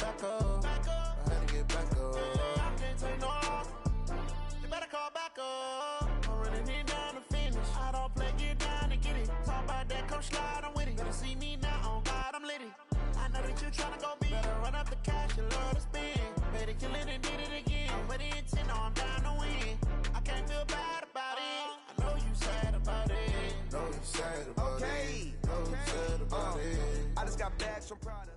back up. I had to get back up. I can't take no off. You better call back up. I'm running it down to finish. I don't play, get down and get it. Talk about that, come slide, I'm with it. Better see me now, on God, I'm litty. I know that you tryna go big. Better run up the cash, you love to spend. Better kill it and did it again. With the intent, I'm down to win. I can't feel bad about it. I know you sad about it. Know you sad about it. Know you sad about it. I just got bags from Prada.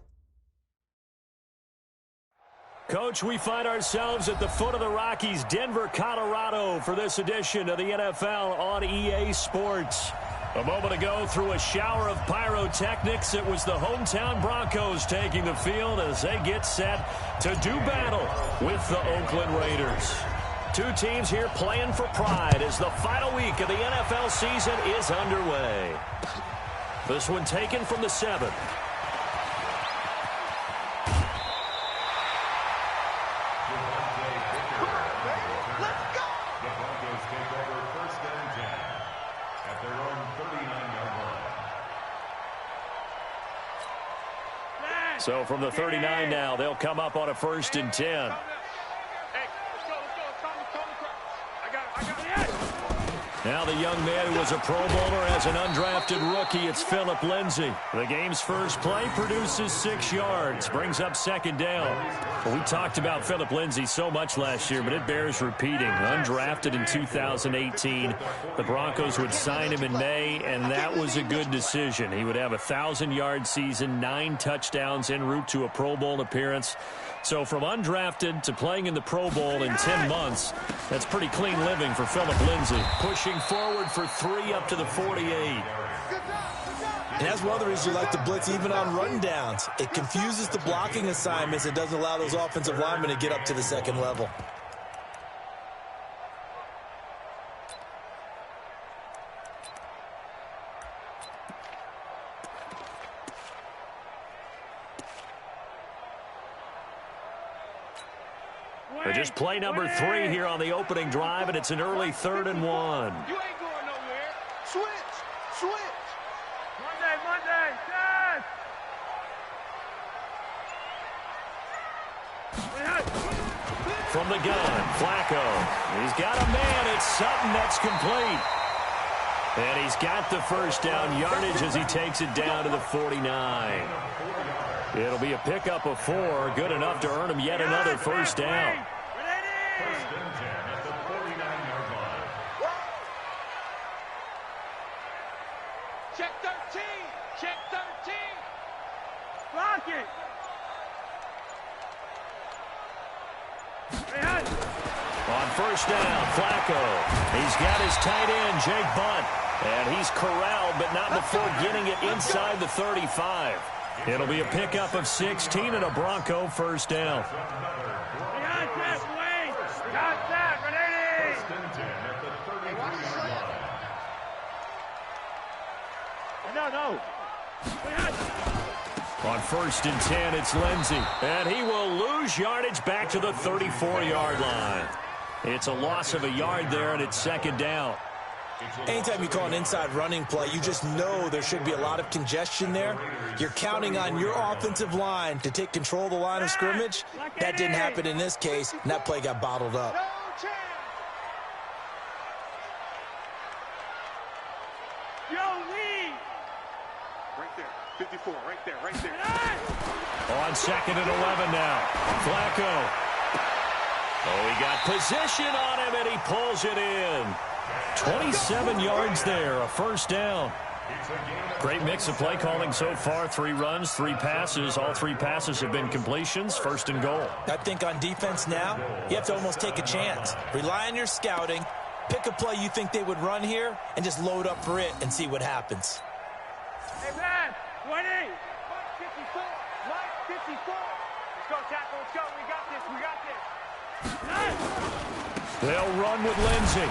Coach, we find ourselves at the foot of the Rockies, Denver, Colorado, for this edition of the NFL on EA Sports. A moment ago, through a shower of pyrotechnics, it was the hometown Broncos taking the field as they get set to do battle with the Oakland Raiders. Two teams here playing for pride as the final week of the NFL season is underway. This one taken from the 7. So from the 39 now, they'll come up on a 1st and 10. Now the young man who was a Pro Bowler as an undrafted rookie, it's Phillip Lindsay. The game's first play produces 6 yards, brings up 2nd down. Well, we talked about Phillip Lindsay so much last year, but it bears repeating. Undrafted in 2018, the Broncos would sign him in May, and that was a good decision. He would have a 1,000-yard season, 9 touchdowns en route to a Pro Bowl appearance. So from undrafted to playing in the Pro Bowl in 10 months, that's pretty clean living for Phillip Lindsay. Pushing forward for 3 up to the 48. And that's one of the reasons you like to blitz even on rundowns. It confuses the blocking assignments. It doesn't allow those offensive linemen to get up to the 2nd level. But just play number 3 here on the opening drive, and it's an early 3rd and 1. You ain't going nowhere. Switch. Monday, From the gun, Flacco. He's got a man. It's Sutton that's complete. And he's got the 1st down yardage as he takes it down to the 49. It'll be a pickup of 4, good enough to earn him yet another 1st down. 1st and 10 at the 49-yard line. Check 13. Check 13. Block it. On 1st down, Flacco. He's got his tight end, Jake Butt. And he's corralled, but not before getting it inside the 35. It'll be a pickup of 16 and a Bronco 1st down. On 1st and 10, it's Lindsay. And he will lose yardage back to the 34-yard line. It's a loss of a yard there, and it's 2nd down. Anytime you call an inside running play, you just know there should be a lot of congestion there. You're counting on your offensive line to take control of the line of scrimmage. That didn't happen in this case, and that play got bottled up. Right there, 54, right there. On 2nd and 11 now, Flacco. Oh, he got position on him, and he pulls it in. 27 yards there, a 1st down. Great mix of play calling so far. 3 runs, 3 passes. All 3 passes have been completions. 1st and goal. I think on defense now, you have to almost take a chance. Rely on your scouting. Pick a play you think they would run here and just load up for it and see what happens. Hey, man, 20, 54, 54. Let's go, tackle, let's go. We got this. They'll run with Lindsay.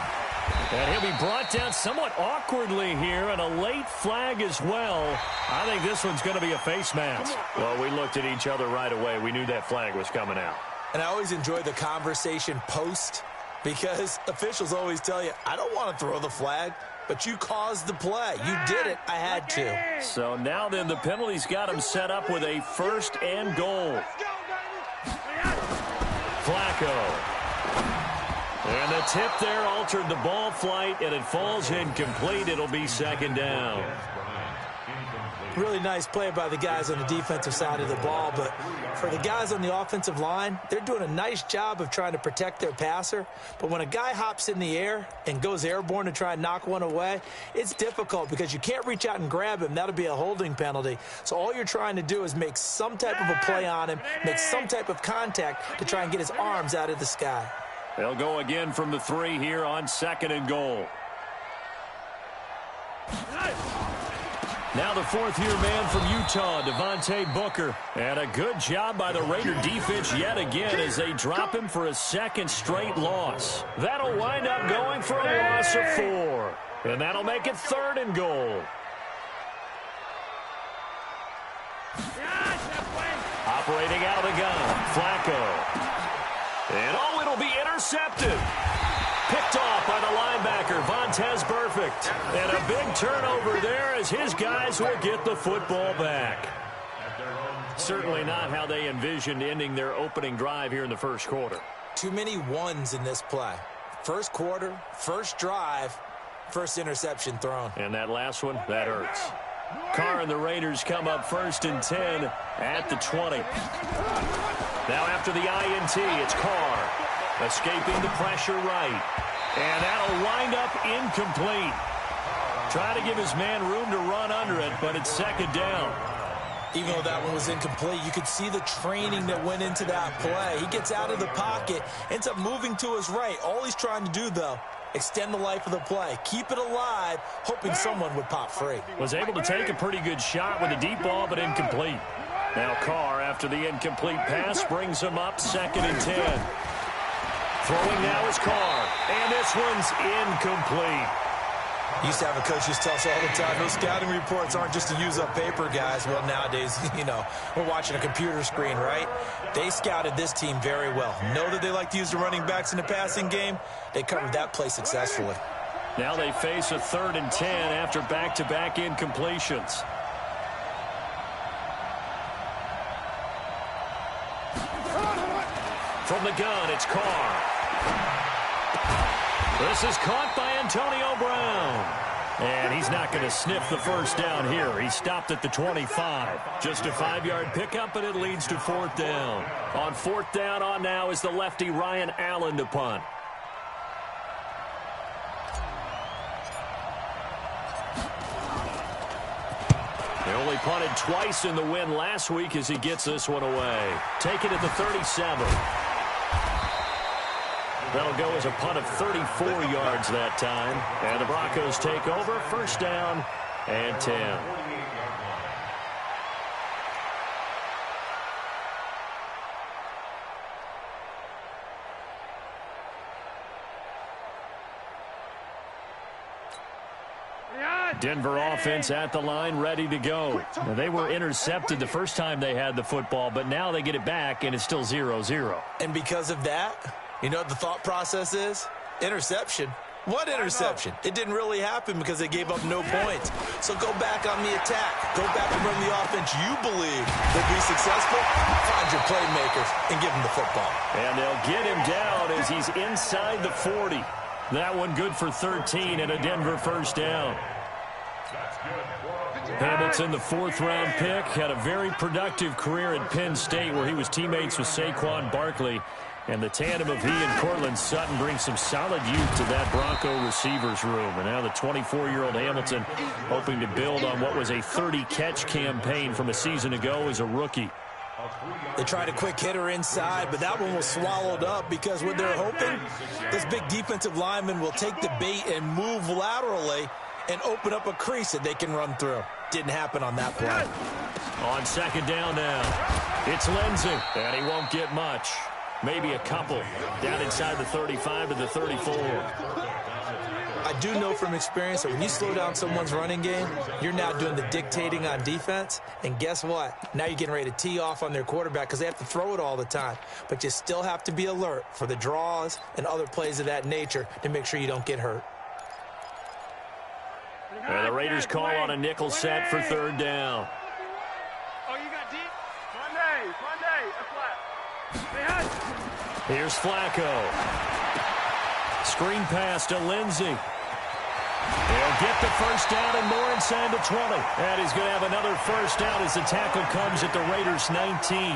And he'll be brought down somewhat awkwardly here, and a late flag as well. I think this one's going to be a face mask. Well, we looked at each other right away. We knew that flag was coming out. And I always enjoy the conversation post, because officials always tell you, I don't want to throw the flag, but you caused the play. You did it. I had to. So now then the penalty's got him set up with a 1st and goal. Let's go, Flacco. And the tip there altered the ball flight, and it falls incomplete. It'll be second down. Really nice play by the guys on the defensive side of the ball, but for the guys on the offensive line, they're doing a nice job of trying to protect their passer. But when a guy hops in the air and goes airborne to try and knock one away, it's difficult because you can't reach out and grab him. That'll be a holding penalty. So all you're trying to do is make some type of a play on him, make some type of contact to try and get his arms out of the sky. They'll go again from the 3 here on 2nd and goal. Now the 4th-year man from Utah, Devontae Booker. And a good job by the Raider defense yet again as they drop him for a 2nd straight loss. That'll wind up going for a loss of 4. And that'll make it 3rd and goal. Operating out of the gun, Flacco. And it'll be intercepted. Picked off by the linebacker, Vontaze Burfict. And a big turnover there as his guys will get the football back. Certainly not how they envisioned ending their opening drive here in the first quarter. Too many ones in this play. First quarter, first drive, first interception thrown. And that last one, that hurts. Carr and the Raiders come up 1st and 10 at the 20. Now after the INT, it's Carr. Escaping the pressure right. And that'll wind up incomplete. Try to give his man room to run under it, but it's 2nd down. Even though that one was incomplete, you could see the training that went into that play. He gets out of the pocket, ends up moving to his right. All he's trying to do, though, extend the life of the play. Keep it alive, hoping someone would pop free. Was able to take a pretty good shot with a deep ball, but incomplete. Now Carr, after the incomplete pass, brings him up 2nd and 10. Throwing now is Carr, and this one's incomplete. Used to have a coach used to tell us all the time, those scouting reports aren't just to use up paper, guys. Well, nowadays, we're watching a computer screen, right? They scouted this team very well. Know that they like to use the running backs in the passing game. They covered that play successfully. Now they face a 3rd and 10 after back-to-back incompletions. From the gun, it's Carr. This is caught by Antonio Brown. And he's not going to sniff the first down here. He stopped at the 25. Just a 5-yard pickup, and it leads to 4th down. On 4th down on now is the lefty Ryan Allen to punt. They only punted twice in the win last week as he gets this one away. Take it at the 37. That'll go as a punt of 34 yards that time. And the Broncos take over, 1st down and 10. Denver offense at the line, ready to go. Now, they were intercepted the first time they had the football, but now they get it back, and it's still 0-0. And because of that, you know what the thought process is? Interception. What interception? It didn't really happen because they gave up no points. So go back on the attack. Go back and run the offense you believe will be successful. Find your playmakers and give them the football. And they'll get him down as he's inside the 40. That one good for 13 and a Denver 1st down. Hamilton, the 4th-round pick, had a very productive career at Penn State where he was teammates with Saquon Barkley. And the tandem of he and Cortland Sutton brings some solid youth to that Bronco receivers room. And now the 24-year-old Hamilton hoping to build on what was a 30-catch campaign from a season ago as a rookie. They tried a quick hitter inside, but that one was swallowed up because what they're hoping, this big defensive lineman will take the bait and move laterally and open up a crease that they can run through. Didn't happen on that play. On 2nd down now, it's Lindsey, and he won't get much. Maybe a couple down inside the 35 to the 34. I do know from experience that when you slow down someone's running game, you're now doing the dictating on defense. And guess what? Now you're getting ready to tee off on their quarterback because they have to throw it all the time. But you still have to be alert for the draws and other plays of that nature to make sure you don't get hurt. And the Raiders call on a nickel set for 3rd down. Oh, you got deep? Monday, a flat. Here's Flacco. Screen pass to Lindsey. He'll get the first down and more inside the 20. And he's going to have another first down as the tackle comes at the Raiders' 19.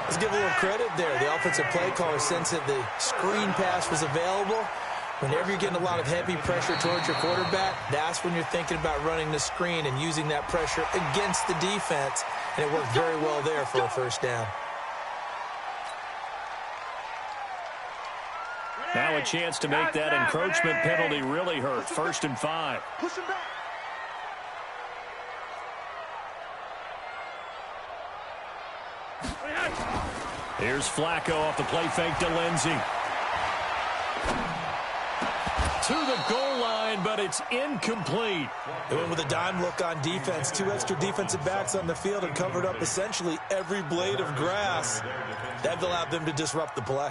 Let's give a little credit there. The offensive play caller sensed that the screen pass was available. Whenever you're getting a lot of heavy pressure towards your quarterback, that's when you're thinking about running the screen and using that pressure against the defense. And it worked very well there for a first down. Now a chance to make that encroachment penalty really hurt. 1st and 5. Push him back. Here's Flacco off the play fake to Lindsey. To the goal line, but it's incomplete. They went with a dime look on defense. 2 extra defensive backs on the field and covered up essentially every blade of grass. That allowed them to disrupt the play.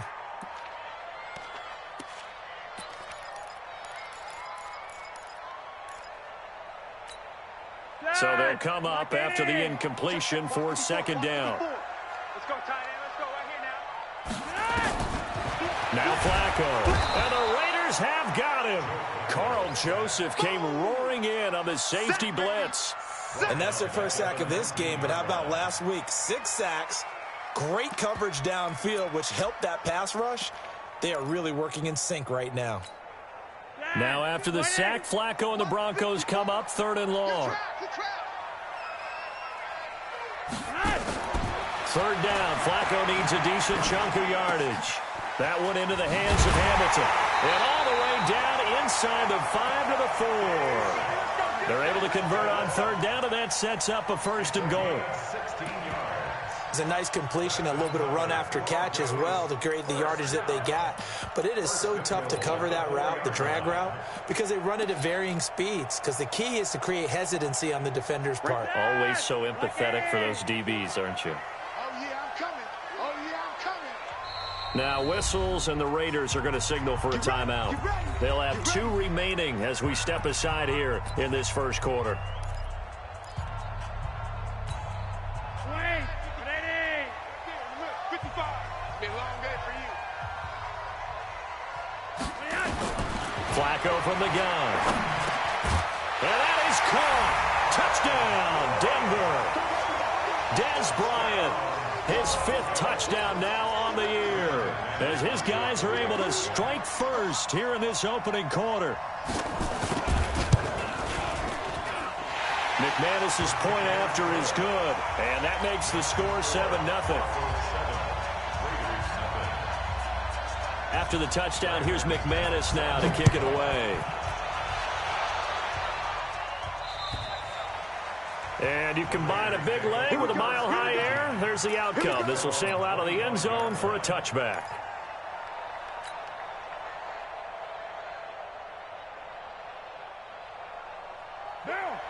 So they'll come up after the incompletion for 2nd down. Let's go, tight end. Let's go right here now. Now Flacco. And the Raiders have got him. Carl Joseph came roaring in on the safety blitz. And that's their first sack of this game, but how about last week? 6 sacks, great coverage downfield, which helped that pass rush. They are really working in sync right now. Now after the sack, Flacco and the Broncos come up 3rd and long. 3rd down. Flacco needs a decent chunk of yardage. That one into the hands of Hamilton. And all the way down inside the 5 to the 4. They're able to convert on 3rd down, and that sets up a 1st and goal. It's a nice completion, a little bit of run after catch as well to create the yardage that they got. But it is so tough to cover that route, the drag route, because they run it at varying speeds. Because the key is to create hesitancy on the defender's part. Always so empathetic for those DBs, aren't you? Oh, yeah, I'm coming. Oh, yeah, I'm coming. Now whistles, and the Raiders are going to signal for a timeout. They'll have 2 remaining as we step aside here in this 1st quarter. Flacco from the gun. And that is caught. Touchdown, Denver. Dez Bryant, his 5th touchdown now on the year, as his guys are able to strike first here in this opening quarter. McManus's point after is good, and that makes the score 7-0. After the touchdown, here's McManus now to kick it away. And you combine a big leg with a mile-high air, there's the outcome. This will sail out of the end zone for a touchback.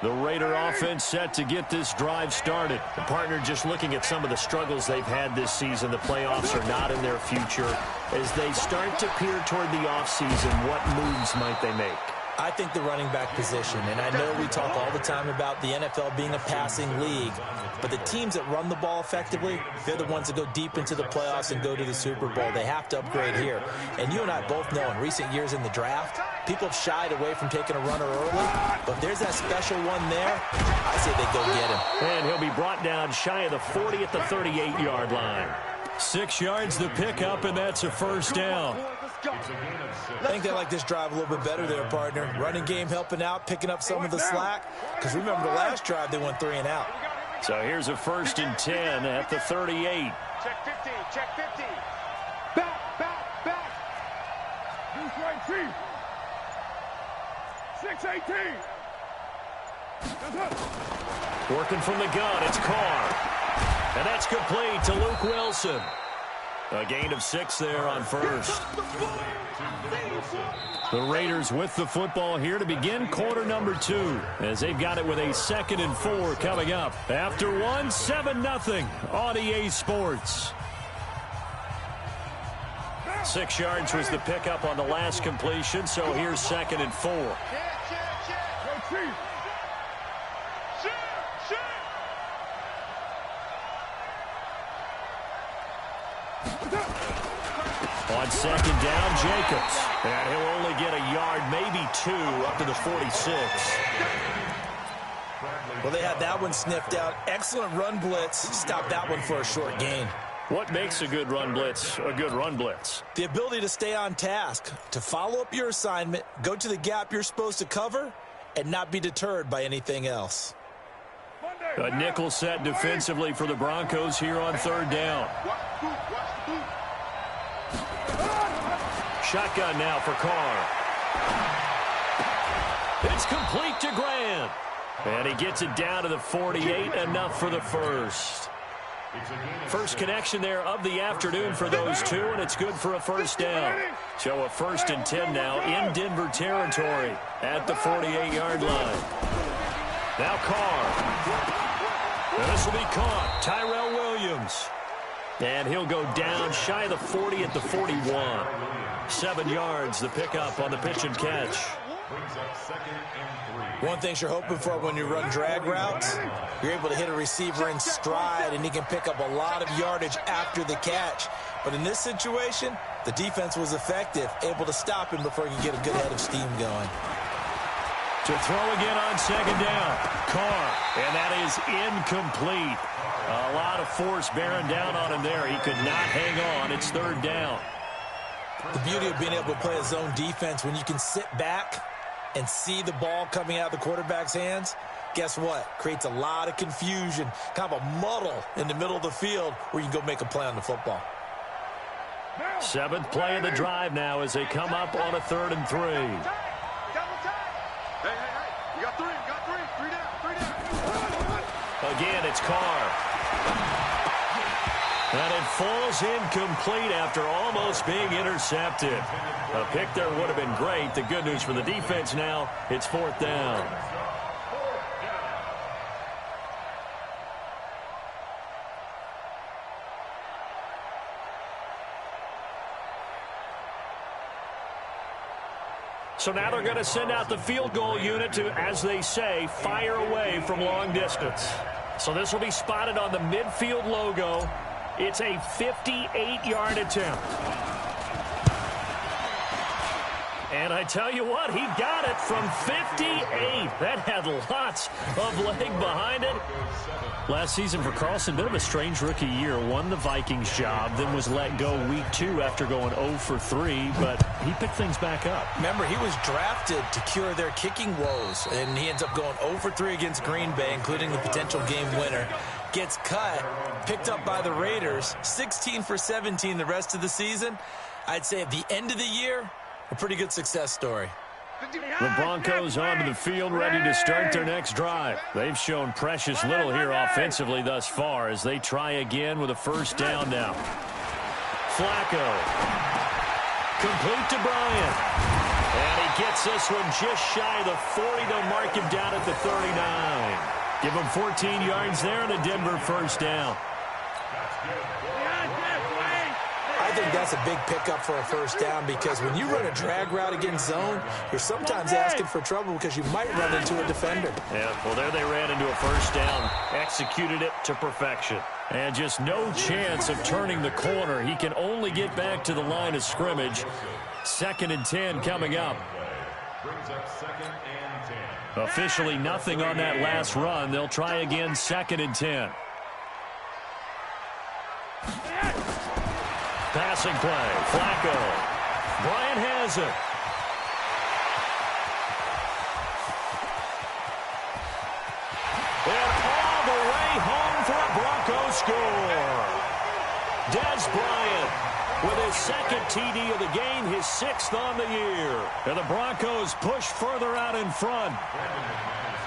The Raider offense set to get this drive started. The partner just looking at some of the struggles they've had this season. The playoffs are not in their future. As they start to peer toward the offseason, what moves might they make? I think the running back position, and I know we talk all the time about the NFL being a passing league, but the teams that run the ball effectively, they're the ones that go deep into the playoffs and go to the Super Bowl. They have to upgrade here. And you and I both know in recent years in the draft, people have shied away from taking a runner early, but if there's that special one there, I say they go get him. And he'll be brought down shy of the 40 at the 38-yard line. 6 yards the pickup, and that's a 1st down. I think they like this drive a little bit better there, partner. Running game helping out, picking up some of the slack. Because remember the last drive, they went 3 and out. So here's a 1st and 10 at the 38. Check 50, check 50. Back, back, back. Deuce right, Chief. 6-18. Working from the gun, it's Carr. And that's complete to Luke Wilson. A gain of 6 there on 1st. The Raiders with the football here to begin quarter number 2, as they've got it with a 2nd and 4 coming up. After 1, 7-0 on EA Sports. 6 yards was the pickup on the last completion, so here's 2nd and 4. On second down, Jacobs. And he'll only get a yard, maybe 2, up to the 46. Well, they had that one sniffed out. Excellent run blitz. Stopped that one for a short gain. What makes a good run blitz a good run blitz? The ability to stay on task, to follow up your assignment, go to the gap you're supposed to cover, and not be deterred by anything else. A nickel set defensively for the Broncos here on third down. Shotgun now for Carr. It's complete to Grant. And he gets it down to the 48, enough for the first. First connection there of the afternoon for those two, and it's good for a first down. So a 1st and 10 now in Denver territory at the 48-yard line. Now Carr. And this will be caught. Tyrell Williams. And he'll go down shy of the 40 at the 41. 7 yards, the pickup on the pitch and catch. One thing you're hoping for when you run drag routes, you're able to hit a receiver in stride, and he can pick up a lot of yardage after the catch. But in this situation, the defense was effective, able to stop him before he could get a good head of steam going. To throw again on second down. Carr, and that is incomplete. A lot of force bearing down on him there. He could not hang on. It's third down. The beauty of being able to play a zone defense, when you can sit back and see the ball coming out of the quarterback's hands, guess what? Creates a lot of confusion, kind of a muddle in the middle of the field where you can go make a play on the football. 7th play of the drive now as they come up on a 3rd and 3. Hey, you got 3, three down. Again, it's Carr. And it falls incomplete after almost being intercepted. A pick there would have been great. The good news for the defense now, it's 4th down. So now they're going to send out the field goal unit to, as they say, fire away from long distance. So this will be spotted on the midfield logo. It's a 58-yard attempt. And I tell you what, he got it from 58. That had lots of leg behind it. Last season for Carlson, bit of a strange rookie year. Won the Vikings job, then was let go week 2 after going 0 for 3, but he picked things back up. Remember, he was drafted to cure their kicking woes, and he ends up going 0 for 3 against Green Bay, including the potential game winner. Gets cut, picked up by the Raiders, 16 for 17 the rest of the season. I'd say at the end of the year, a pretty good success story. The Broncos onto the field, ready to start their next drive. They've shown precious little here offensively thus far as they try again with a first down now. Flacco. Complete to Bryant. And he gets this one just shy of the 40. They'll mark him down at the 39. Give him 14 yards there and a Denver first down. I think that's a big pickup for a first down, because when you run a drag route against zone, you're sometimes asking for trouble because you might run into a defender. Yeah, well, there they ran into a first down, executed it to perfection. And just no chance of turning the corner. He can only get back to the line of scrimmage. 2nd and 10 coming up. Brings up 2nd and 10. Officially nothing on that last run. They'll try again, 2nd and 10. Passing play, Flacco. Bryant has it. And all the way home for a Broncos score. Des Bryant with his 2nd TD of the game, his 6th on the year. And the Broncos push further out in front.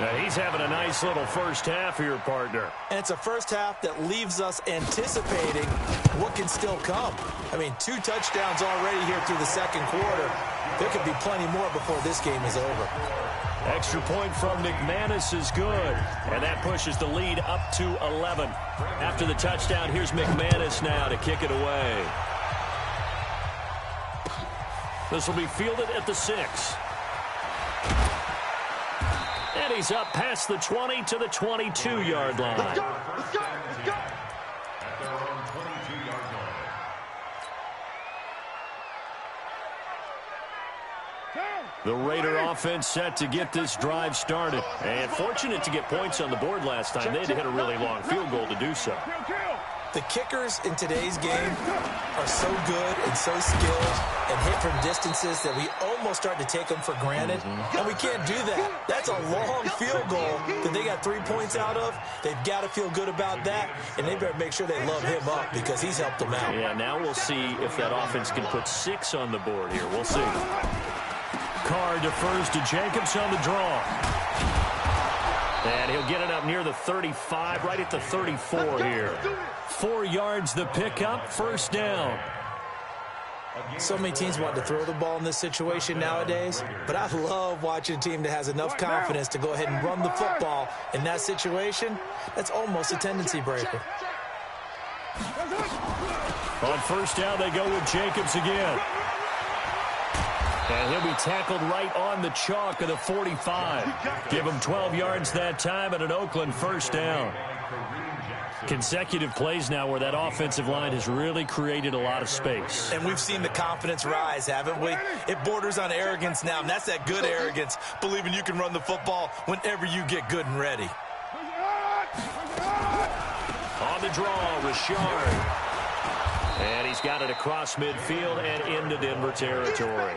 Now he's having a nice little first half here, partner. And it's a first half that leaves us anticipating what can still come. I mean, 2 touchdowns already here through the 2nd quarter. There could be plenty more before this game is over. Extra point from McManus is good. And that pushes the lead up to 11. After the touchdown, here's McManus now to kick it away. This will be fielded at the 6. And he's up past the 20 to the 22-yard line. Let's go. At their own 22-yard line. The Raider offense set to get this drive started. And fortunate to get points on the board last time. They had to hit a really long field goal to do so. The kickers in today's game are so good and so skilled and hit from distances that we almost start to take them for granted. And we can't do that. That's a long field goal that they got 3 points out of. They've got to feel good about that, and they better make sure they love him up because he's helped them out. Yeah, now we'll see if that offense can put 6 on the board here. We'll see. Carr defers to Jacobs on the draw. And he'll get it up near the 35, right at the 34 here. 4 yards the pickup, first down. So many teams want to throw the ball in this situation nowadays, but I love watching a team that has enough confidence to go ahead and run the football in that situation. That's almost a tendency breaker. On first down, they go with Jacobs again. And he'll be tackled right on the chalk of the 45. Give him 12 yards that time and an Oakland first down. Consecutive plays now where that offensive line has really created a lot of space. And we've seen the confidence rise, haven't we? It borders on arrogance now, and that's that good arrogance, believing you can run the football whenever you get good and ready. On the draw, Richard. And he's got it across midfield and into Denver territory.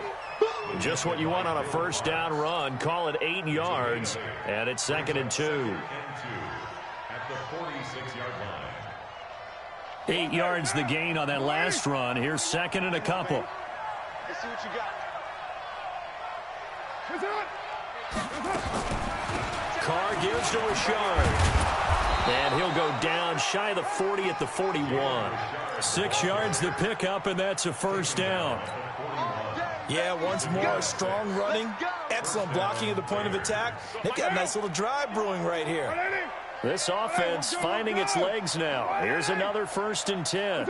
Just what you want on a first down run. Call it 8 yards, and it's 2nd and 2. At the 46-yard line. 8 yards the gain on that last run. Here's 2nd and a couple. Let's see what you got. Carr gives to Richard. And he'll go down shy of the 40 at the 41. 6 yards the pickup, and that's a first down. Yeah, once more, strong running, excellent blocking at the point of attack. They've got a nice little drive brewing right here. This offense finding its legs now. Here's another 1st and 10.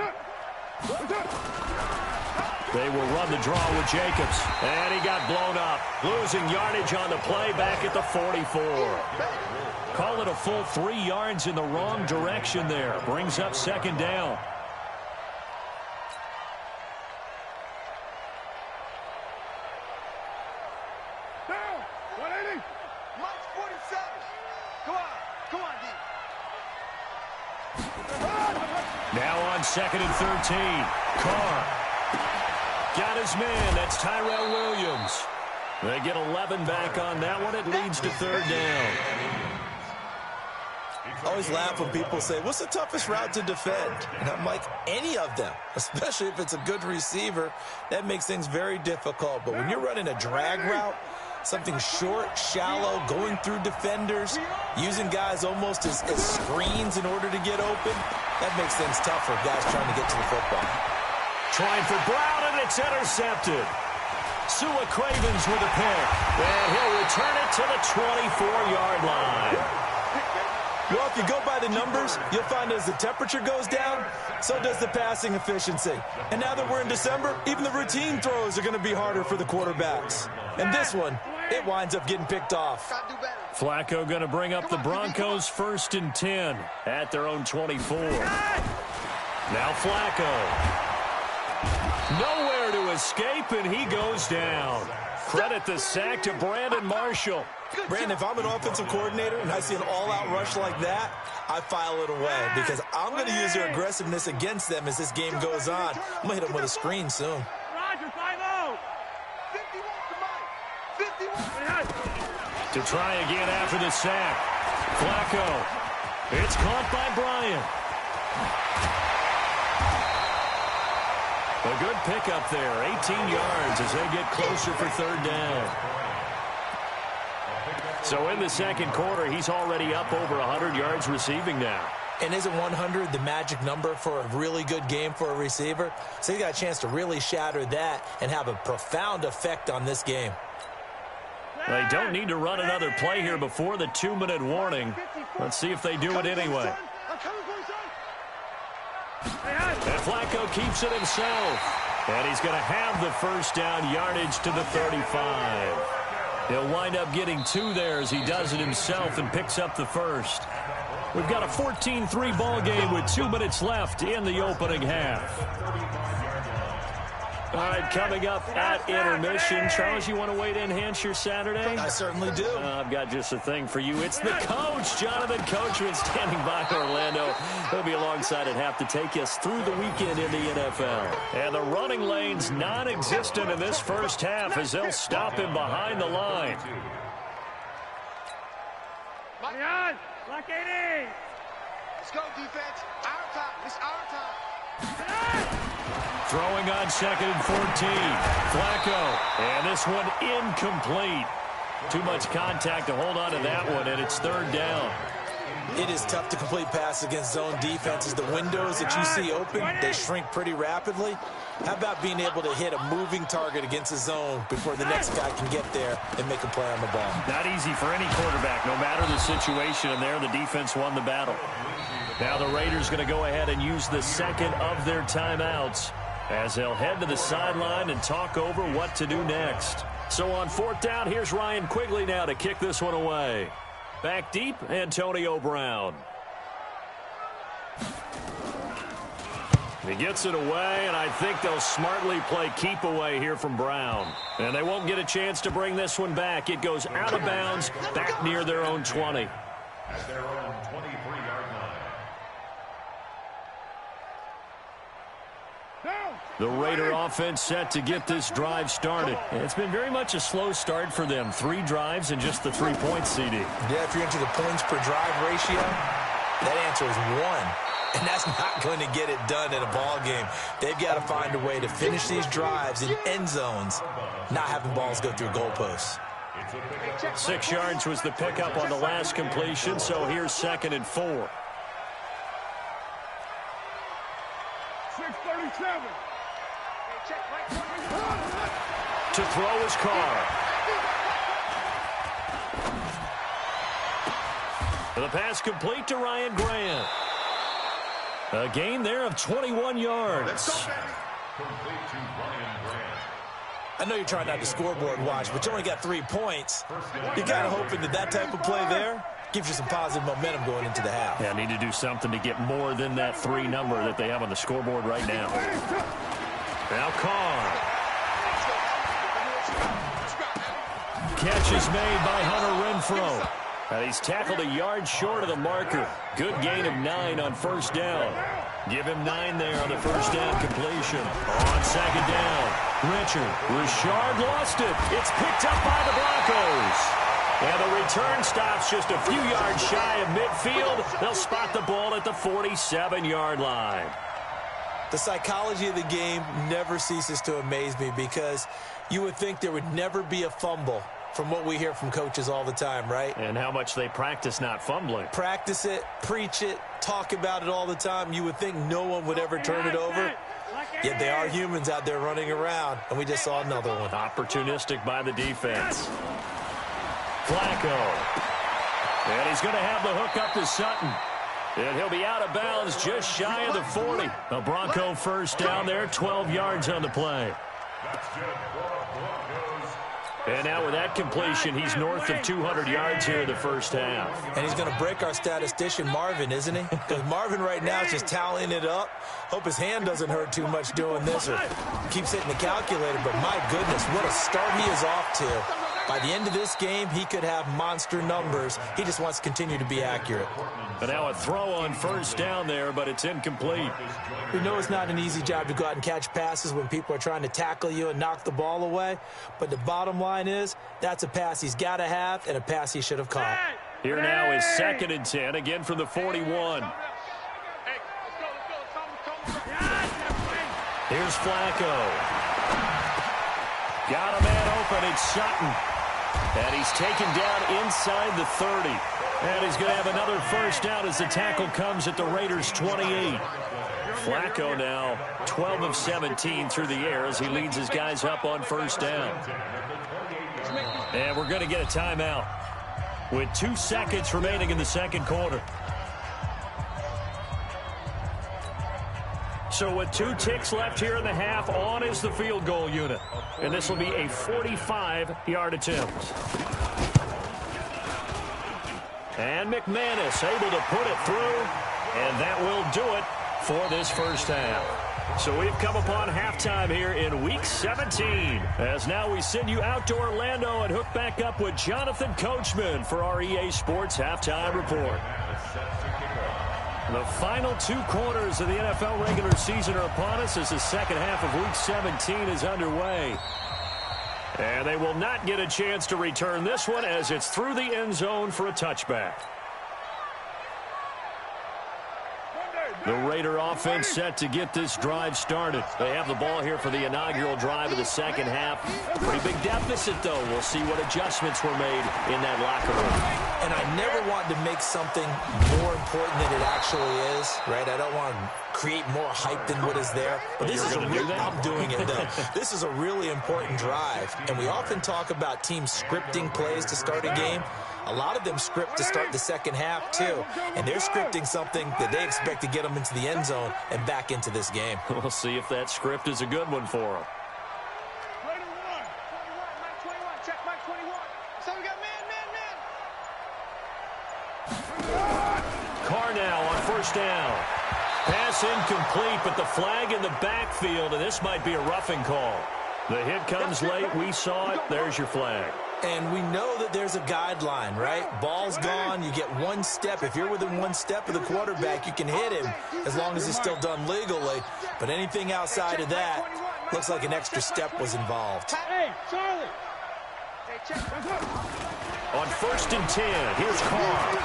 They will run the draw with Jacobs. And he got blown up. Losing yardage on the play back at the 44. Call it a full 3 yards in the wrong direction there. Brings up 2nd down. Now on 2nd and 13. Carr got his man. That's Tyrell Williams. They get 11 back on that one. It leads to 3rd down. I always laugh when people say, what's the toughest route to defend? And I'm like, any of them, especially if it's a good receiver. That makes things very difficult. But when you're running a drag route, something short, shallow, going through defenders, using guys almost as screens in order to get open, that makes things tough for guys trying to get to the football. Trying for Brown, and it's intercepted. Sua Cravens with a pick. And he'll return it to the 24-yard line. Well, if you go by the numbers, you'll find as the temperature goes down, so does the passing efficiency. And now that we're in December, even the routine throws are going to be harder for the quarterbacks. And this one, it winds up getting picked off. Flacco going to bring up the Broncos 1st and 10 at their own 24. Now Flacco. Nowhere to escape, and he goes down. Credit the sack to Brandon Marshall. Brandon, if I'm an offensive coordinator and I see an all-out rush like that, I file it away because I'm going to use their aggressiveness against them as this game goes on. I'm going to hit them with a screen soon. Roger, 5-0. 51. To try again after the sack. Flacco. It's caught by Bryant. A good pickup there. 18 yards as they get closer for 3rd down. So in the 2nd quarter, he's already up over 100 yards receiving now. And isn't 100 the magic number for a really good game for a receiver? So he got a chance to really shatter that and have a profound effect on this game. They don't need to run another play here before the 2-minute warning. Let's see if they do it anyway. And Flacco keeps it himself. And he's going to have the first down yardage to the 35. He'll wind up getting 2 there as he does it himself and picks up the first. We've got a 14-3 ball game with 2 minutes left in the opening half. All right, coming up at intermission. Charles, you want to wait to enhance your Saturday? I certainly do. I've got just a thing for you. It's the coach, Jonathan Coachman, standing by Orlando. He'll be alongside at half to take us through the weekend in the NFL. And the running lane's non-existent in this first half as they'll stop him behind the line. Lock 80. Let's go, defense. Our time. It's our time. Throwing on 2nd and 14. Flacco. And this one incomplete. Too much contact to hold on to that one, and it's 3rd down. It is tough to complete passes against zone defenses. The windows that you see open, they shrink pretty rapidly. How about being able to hit a moving target against a zone before the next guy can get there and make a play on the ball? Not easy for any quarterback, no matter the situation, and there the defense won the battle. Now the Raiders going to go ahead and use the second of their timeouts as they'll head to the sideline and talk over what to do next. So on 4th down, here's Ryan Quigley now to kick this one away. Back deep, Antonio Brown. He gets it away, and I think they'll smartly play keep away here from Brown. And they won't get a chance to bring this one back. It goes out of bounds, back near their own 20. At their own 23-yard line. The Raider offense set to get this drive started. It's been very much a slow start for them. 3 drives and just the 3-point CD. Yeah, if you're into the points per drive ratio, that answer is 1. And that's not going to get it done in a ball game. They've got to find a way to finish these drives in end zones, not having balls go through goalposts. 6 yards was the pickup on the last completion, so here's 2nd and 4. 637. To throw his car. The pass complete to Ryan Grant. A gain there of 21 yards. I know you're trying not to scoreboard watch, but you only got 3 points. You're kind of hoping that that type of play there gives you some positive momentum going into the half. Yeah, need to do something to get more than that 3 number that they have on the scoreboard right now. Now Carr. Catch is made by Hunter Renfrow. And he's tackled a yard short of the marker. Good gain of 9 on 1st down. Give him 9 there on the 1st down completion. On 2nd down, Richard lost it. It's picked up by the Broncos. And the return stops just a few yards shy of midfield. They'll spot the ball at the 47-yard line. The psychology of the game never ceases to amaze me because you would think there would never be a fumble from what we hear from coaches all the time, right? And how much they practice not fumbling. Practice it, preach it, talk about it all the time. You would think no one would ever turn it over. Yet they are humans out there running around, and we just saw another one. Opportunistic by the defense. Flacco. And he's going to have the hook up to Sutton. And he'll be out of bounds just shy of the 40. A Bronco 1st down there, 12 yards on the play. And now with that completion, he's north of 200 yards here in the 1st half. And he's going to break our statistician, Marvin, isn't he? Because Marvin right now is just tallying it up. Hope his hand doesn't hurt too much doing this or keeps hitting the calculator. But my goodness, what a start he is off to. By the end of this game, he could have monster numbers. He just wants to continue to be accurate. And now a throw on 1st down there, but it's incomplete. We know it's not an easy job to go out and catch passes when people are trying to tackle you and knock the ball away. But the bottom line is, that's a pass he's got to have and a pass he should have caught. Here now is 2nd and 10, again from the 41. Here's Flacco. Got a man open, it's Sutton. And he's taken down inside the 30. And he's going to have another 1st down as the tackle comes at the Raiders' 28. Flacco now 12 of 17 through the air as he leads his guys up on 1st down. And we're going to get a timeout with 2 seconds remaining in the 2nd quarter. So with 2 ticks left here in the half, on is the field goal unit. And this will be a 45-yard attempt. And McManus able to put it through, and that will do it for this 1st half. So we've come upon halftime here in Week 17. As now we send you out to Orlando and hook back up with Jonathan Coachman for our EA Sports Halftime Report. The final 2 quarters of the NFL regular season are upon us as the second half of Week 17 is underway. And they will not get a chance to return this one as it's through the end zone for a touchback. The Raider offense set to get this drive started. They have the ball here for the inaugural drive of the second half. Pretty big deficit, though. We'll see what adjustments were made in that locker room. And I never want to make something more important than it actually is, right? I don't want to create more hype than what is there. But this is a real, I'm doing it, though. This is a really important drive. And we often talk about teams scripting plays to start a game. A lot of them script to start the second half, too. And they're scripting something that they expect to get them into the end zone and back into this game. We'll see if that script is a good one for them. Carr now on first down. Pass incomplete, but the flag in the backfield, and this might be a roughing call. The hit comes late. We saw it. There's your flag. And we know that there's a guideline, right? Ball's gone. You get 1 step. If you're within 1 step of the quarterback, you can hit him as long as it's still done legally. But anything outside of that, looks like an extra step was involved. Hey, Charlie. On first and 10, here's Carr.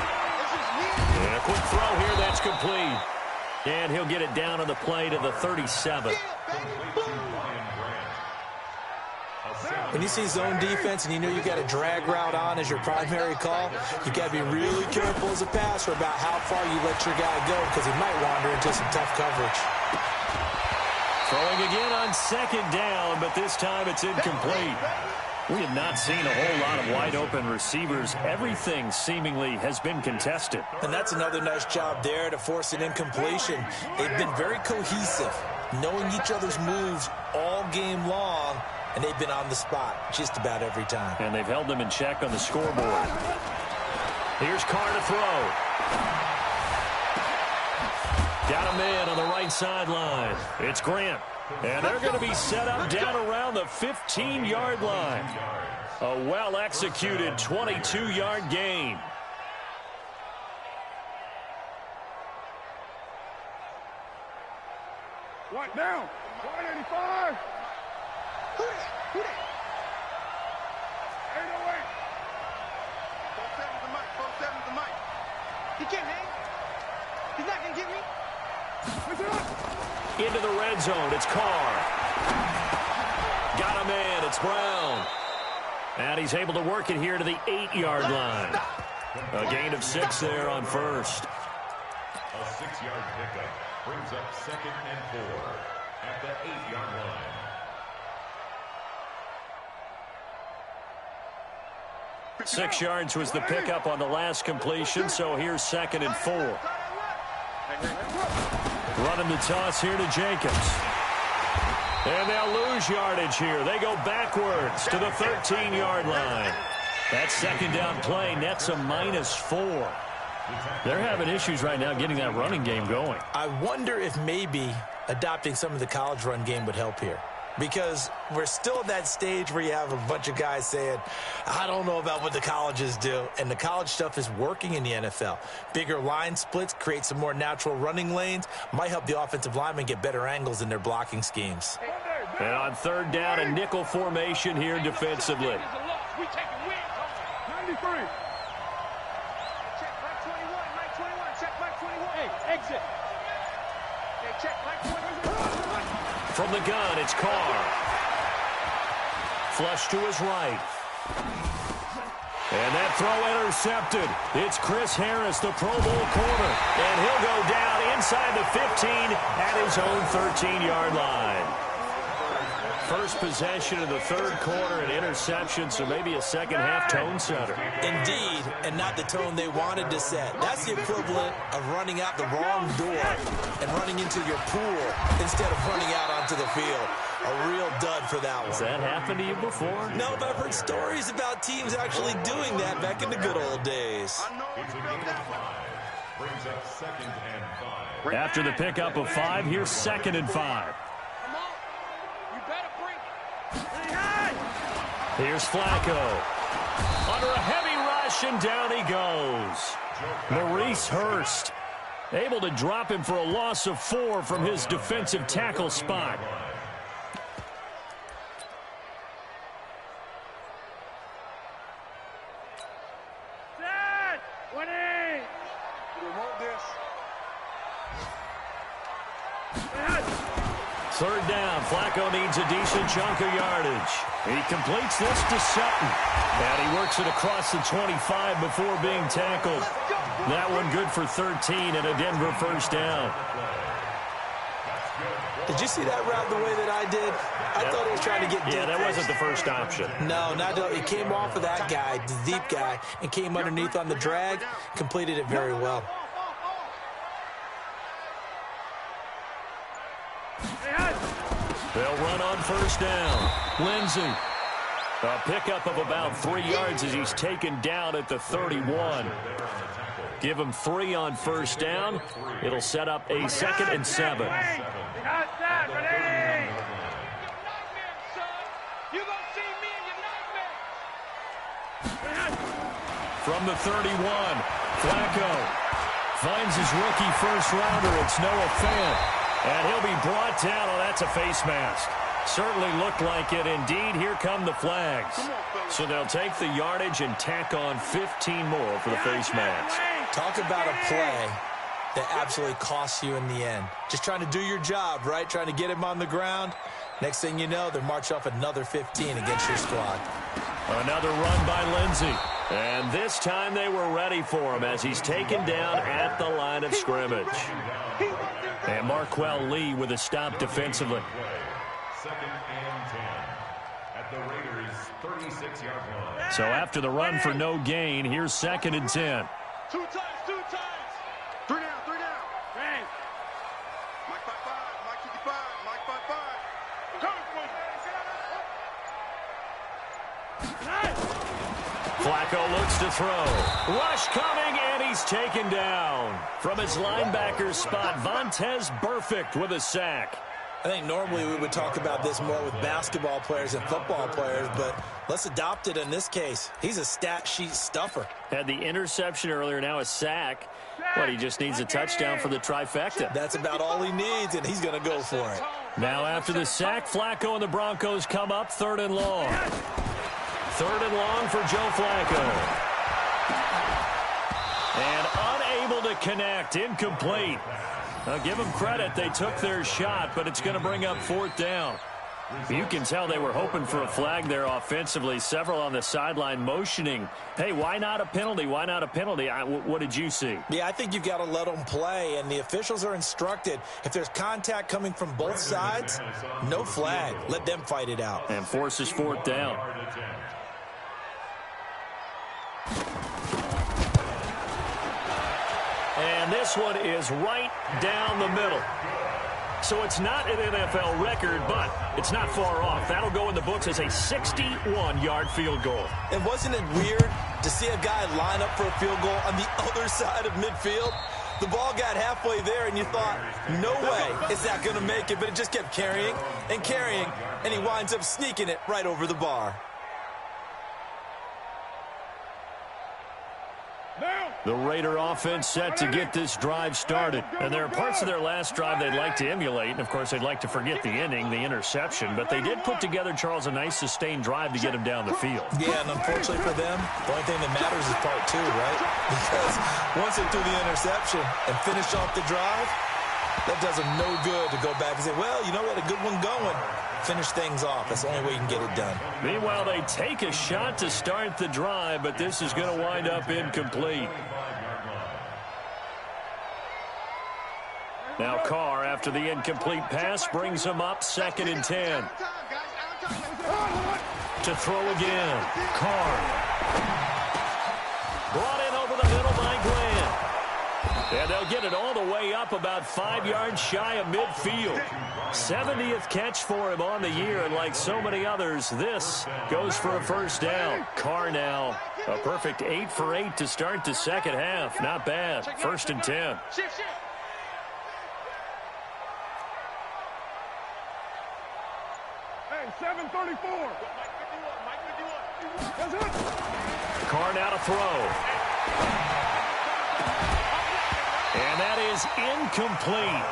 And a quick throw here. That's complete. And he'll get it down on the play to the 37. When you see zone defense and you know you got a drag route on as your primary call, you got to be really careful as a passer about how far you let your guy go because he might wander into some tough coverage. Throwing again on second down, but this time it's incomplete. We have not seen a whole lot of wide-open receivers. Everything seemingly has been contested. And that's another nice job there to force an incompletion. They've been very cohesive, knowing each other's moves all game long. And they've been on the spot just about every time. And they've held them in check on the scoreboard. Here's Carr to throw. Got a man on the right sideline. It's Grant. And they're going to be set up down around the 15-yard line. A well-executed 22-yard gain. What now? 185. Who that? 808. 47's the mic. 47's the mic. He can't hang. He's not going to get me. Into the red zone. It's Carr. Got a man. It's Brown. And he's able to work it here to the 8-yard line. A gain of 6 there on first. A 6-yard pickup brings up 2nd and 4 at the 8-yard line. 6 yards was the pickup on the last completion, so here's 2nd and 4. Running the toss here to Jacobs. And they'll lose yardage here. They go backwards to the 13-yard line. That second down play nets a -4. They're having issues right now getting that running game going. I wonder if maybe adopting some of the college run game would help here. Because we're still at that stage where you have a bunch of guys saying, I don't know about what the colleges do. And the college stuff is working in the NFL. Bigger line splits, create some more natural running lanes, might help the offensive linemen get better angles in their blocking schemes. And on third down, a nickel formation here defensively. 93. Check Mike 21. Check Mike 21. Hey, exit. Hey, check Mike 21. From the gun, it's Carr. Flush to his right. And that throw intercepted. It's Chris Harris, the Pro Bowl corner. And he'll go down inside the 15 at his own 13-yard line. First possession of the third quarter, an interception, so maybe a second-half tone setter. Indeed, and not the tone they wanted to set. That's the equivalent of running out the wrong door and running into your pool instead of running out onto the field. A real dud for that one. Has that happened to you before? No, but I've heard stories about teams actually doing that back in the good old days. It's a gain of 5. Brings up 2nd and 5. After the pickup of 5, here's 2nd and 5. Here's Flacco. Under a heavy rush, and down he goes. Maurice Hurst able to drop him for a loss of 4 from his defensive tackle spot. Third down. Flacco needs a decent chunk of yardage. He completes this to Sutton. And he works it across the 25 before being tackled. That one good for 13 and a Denver first down. Did you see that route the way that I did? I thought he was trying to get deep. Yeah, that wasn't the first option. No, not at all. He came off of that guy, the deep guy, and came underneath on the drag, completed it very well. They'll run on first down. Lindsey. A pickup of about 3 yards as he's taken down at the 31. Give him 3 on first down. It'll set up a 2nd and 7. From the 31, Flacco finds his rookie first rounder. It's Noah Fant. And he'll be brought down. Oh, that's a face mask. Certainly looked like it. Indeed, here come the flags. So they'll take the yardage and tack on 15 more for the face mask. Talk about a play that absolutely costs you in the end. Just trying to do your job, right? Trying to get him on the ground. Next thing you know, they're march off another 15 against your squad. Another run by Lindsey. And this time they were ready for him as he's taken down at the line of scrimmage. And Marquell Lee with a stop defensively. 2nd and 10 at the Raiders' 36-yard line. So after the run for no gain, here's 2nd and 10. 2 times. 3 down. Bang. Mike 5-5, Mike 55, Mike 5-5. Flacco looks to throw. Rush coming, and he's taken down. From his linebacker spot, Vontaze Burfict with a sack. I think normally we would talk about this more with basketball players and football players, but let's adopt it in this case. He's a stat sheet stuffer. Had the interception earlier, now a sack. But he just needs a touchdown for the trifecta. That's about all he needs, and he's going to go for it. Now after the sack, Flacco and the Broncos come up 3rd and long. 3rd and long for Joe Flacco. And unable to connect, incomplete. Now give them credit, they took their shot, but it's going to bring up 4th down. You can tell they were hoping for a flag there offensively. Several on the sideline motioning. Hey, why not a penalty? Why not a penalty? What did you see? Yeah, I think you've got to let them play, and the officials are instructed. If there's contact coming from both sides, no flag. Let them fight it out. And forces 4th down. And this one is right down the middle. So it's not an NFL record, but it's not far off. That'll go in the books as a 61-yard field goal. And wasn't it weird to see a guy line up for a field goal on the other side of midfield? The ball got halfway there, and you thought, no way is that going to make it, but it just kept carrying, and he winds up sneaking it right over the bar. The Raider offense set to get this drive started. And there are parts of their last drive they'd like to emulate. And, of course, they'd like to forget the inning, the interception. But they did put together, Charles, a nice sustained drive to get him down the field. Yeah, and unfortunately for them, the only thing that matters is part 2, right? Because once they threw the interception and finished off the drive, that does them no good to go back and say, well, you know, we had a good one going. Finish things off. That's the only way you can get it done. Meanwhile, they take a shot to start the drive, but this is going to wind up incomplete. Now Carr, after the incomplete pass, brings him up 2nd and 10. To throw again. Carr. Brought in over the middle by Grant. And they'll get it all the way up about 5 yards shy of midfield. 70th catch for him on the year, and like so many others, this goes for a first down. Carr now, a perfect 8 for 8 to start the second half. Not bad. 1st and 10. Hey, 734. Carr now to throw. And that is incomplete.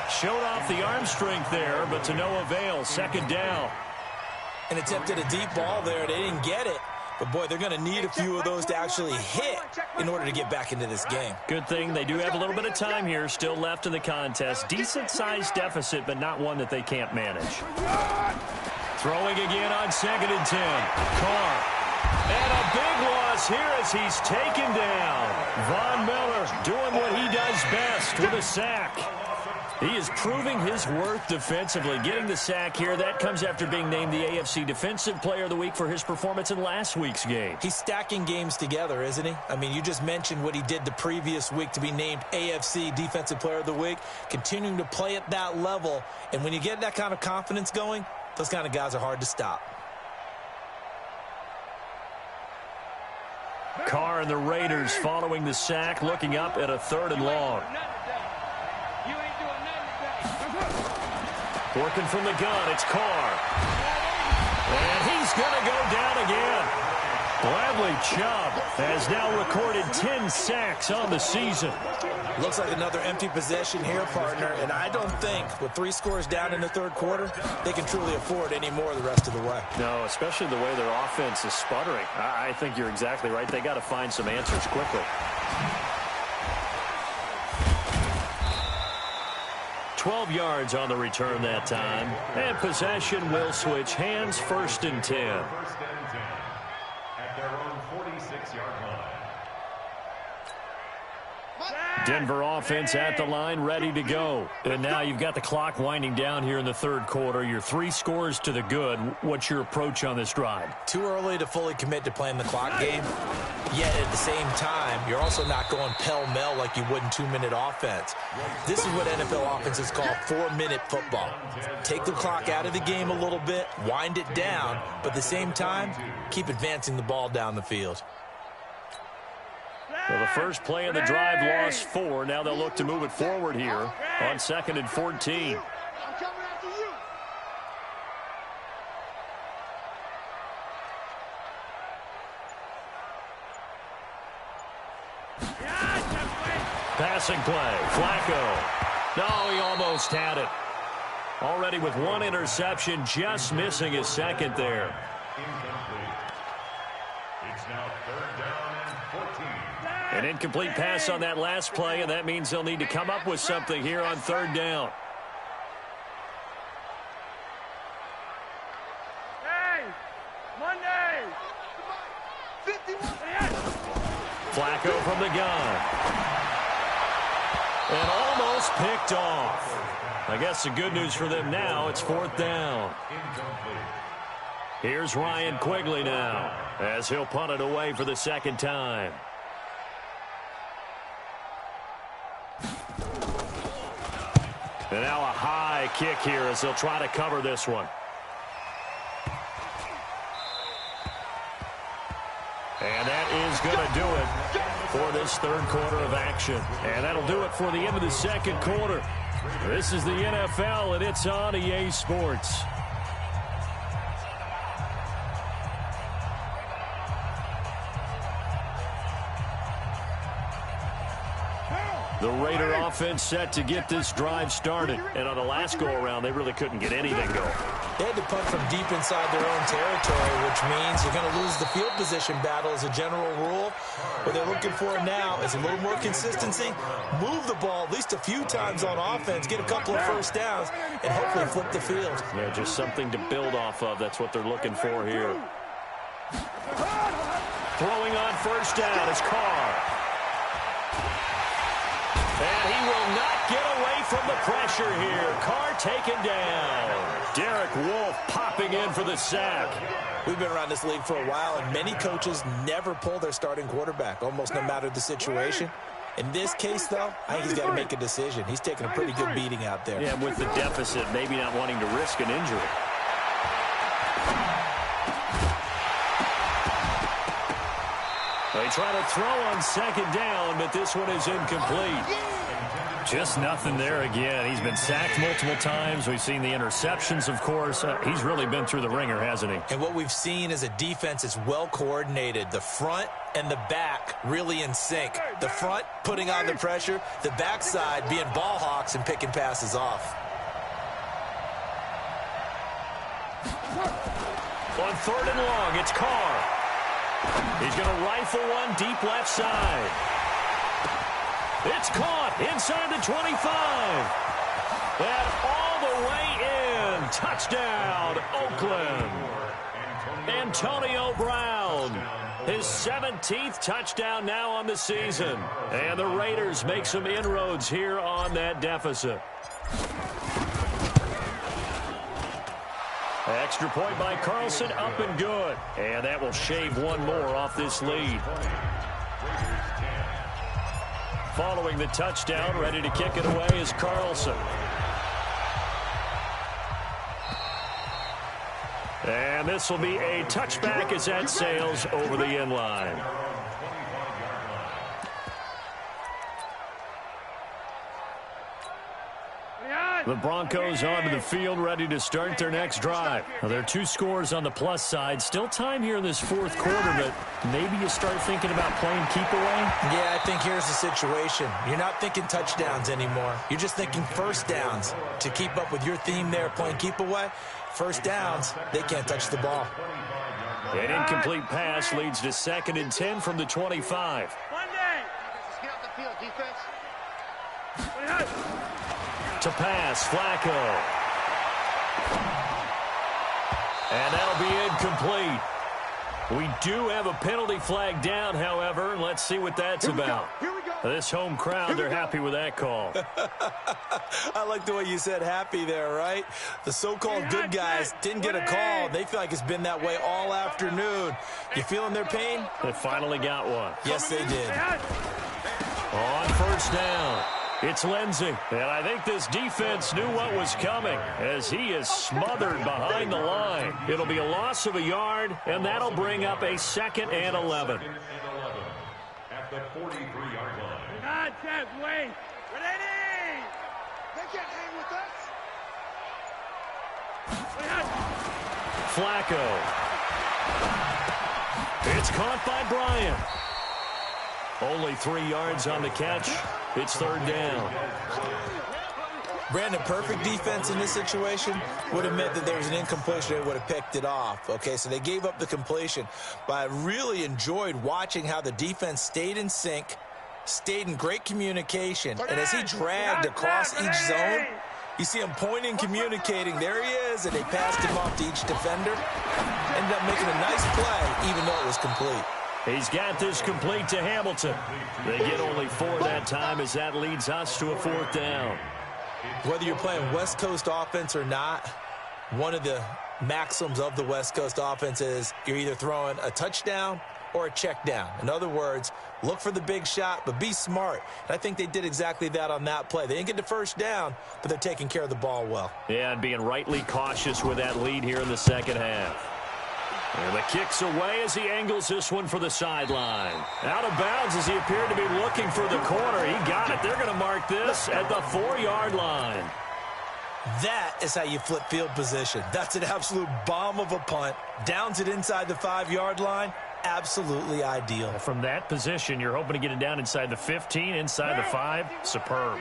Showed off the arm strength there, but to no avail. Second down. And attempted a deep ball there. They didn't get it. But, boy, they're going to need a few of those to actually hit in order to get back into this game. Good thing they do have a little bit of time here still left in the contest. Decent-sized deficit, but not one that they can't manage. Throwing again on 2nd and 10. Carr. And a big loss here as he's taken down. Von Miller doing what he does best with a sack. He is proving his worth defensively. Getting the sack here, that comes after being named the AFC Defensive Player of the Week for his performance in last week's game. He's stacking games together, isn't he? I mean, you just mentioned what he did the previous week to be named AFC Defensive Player of the Week, continuing to play at that level. And when you get that kind of confidence going, those kind of guys are hard to stop. Carr and the Raiders following the sack, looking up at a 3rd and long. Working from the gun, it's Carr. And he's going to go down again. Bradley Chubb has now recorded 10 sacks on the season. Looks like another empty possession here, partner. And I don't think, with 3 scores down in the 3rd quarter, they can truly afford any more the rest of the way. No, especially the way their offense is sputtering. I think you're exactly right. They got to find some answers quickly. 12 yards on the return that time. And possession will switch hands. 1st and 10. 1st and 10 at their own 46-yard line. Denver offense at the line, ready to go. And now you've got the clock winding down here in the 3rd quarter. You're 3 scores to the good. What's your approach on this drive? Too early to fully commit to playing the clock game. Yet at the same time, you're also not going pell-mell like you would in 2-minute offense. This is what NFL offenses call 4-minute football. Take the clock out of the game a little bit, wind it down, but at the same time, keep advancing the ball down the field. Well, the first play of the drive lost 4. Now they'll look to move it forward here on 2nd and 14. Passing play, Flacco. No, he almost had it. Already with 1 interception, just missing his 2nd there. Incomplete. It's now 3rd down and 14. An incomplete pass on that last play, and that means they'll need to come up with something here on 3rd down. Hey, Monday. 51. Flacco from the gun. And almost picked off. I guess the good news for them now, it's 4th down. Incomplete. Here's Ryan Quigley now, as he'll punt it away for the 2nd time. And now a high kick here as they'll try to cover this one. And that is going to do it for this 3rd quarter of action. And that'll do it for the end of the 2nd quarter. This is the NFL, and it's on EA Sports. The Raider offense set to get this drive started. And on the last go-around, they really couldn't get anything going. They had to punt from deep inside their own territory, which means you're going to lose the field position battle as a general rule. What they're looking for now is a little more consistency, move the ball at least a few times on offense, get a couple of 1st downs, and hopefully flip the field. Yeah, just something to build off of. That's what they're looking for here. Throwing on 1st down is Carr. And he will not get away from the pressure here. Carr taken down. Derek Wolfe popping in for the sack. We've been around this league for a while, and many coaches never pull their starting quarterback, almost no matter the situation. In this case, though, I think he's got to make a decision. He's taking a pretty good beating out there. Yeah, with the deficit, maybe not wanting to risk an injury. They try to throw on 2nd down, but this one is incomplete. Just nothing there again. He's been sacked multiple times. We've seen the interceptions, of course. He's really been through the ringer, hasn't he? And what we've seen is a defense that's well coordinated. The front and the back really in sync. The front putting on the pressure, the backside being ball hawks and picking passes off. On 3rd and long, it's Carr. He's going to rifle one deep left side. It's caught inside the 25. And all the way in. Touchdown, Oakland. Antonio Brown. His 17th touchdown now on the season. And the Raiders make some inroads here on that deficit. Extra point by Carlson, up and good. And that will shave one more off this lead. Following the touchdown, ready to kick it away is Carlson. And this will be a touchback as that sails over the end line. The Broncos onto the field, ready to start their next drive. Now, there are 2 scores on the plus side. Still time here in this 4th quarter, but maybe you start thinking about playing keep away? Yeah, I think here's the situation. You're not thinking touchdowns anymore. You're just thinking first downs. To keep up with your theme there, playing keep away, first downs, they can't touch the ball. An incomplete pass leads to 2nd and 10 from the 25. Let's get off the field, defense. To pass, Flacco. And that'll be incomplete. We do have a penalty flag down, however, and let's see what that's about. This home crowd, they're happy with that call. I like the way you said happy there, right? The so-called good guys didn't get a call. They feel like it's been that way all afternoon. You feeling their pain? They finally got one. Yes, they did. On 1st down, it's Lindsey. And I think this defense knew what was coming as he is smothered behind the line. It'll be a loss of a yard, and that'll bring up a 2nd and 11. At the 43-yard line. Wait. Ready? They can't hang with us. Flacco. It's caught by Bryant. Only 3 yards on the catch. It's 3rd down. Brandon, perfect defense in this situation would have meant that there was an incompletion. They would have picked it off. Okay, so they gave up the completion. But I really enjoyed watching how the defense stayed in sync, stayed in great communication. And as he dragged across each zone, you see him pointing, communicating. There he is, and they passed him off to each defender. Ended up making a nice play, even though it was complete. He's got this complete to Hamilton. They get only 4 that time as that leads us to a 4th down. Whether you're playing West Coast offense or not, one of the maxims of the West Coast offense is you're either throwing a touchdown or a check down. In other words, look for the big shot, but be smart. And I think they did exactly that on that play. They didn't get the first down, but they're taking care of the ball well. Yeah, and being rightly cautious with that lead here in the 2nd half. And the kick's away as he angles this one for the sideline. Out of bounds as he appeared to be looking for the corner. He got it. They're going to mark this at the 4-yard line. That is how you flip field position. That's an absolute bomb of a punt. Downs it inside the 5-yard line. Absolutely ideal. From that position, you're hoping to get it down inside the 15, inside the 5. Superb.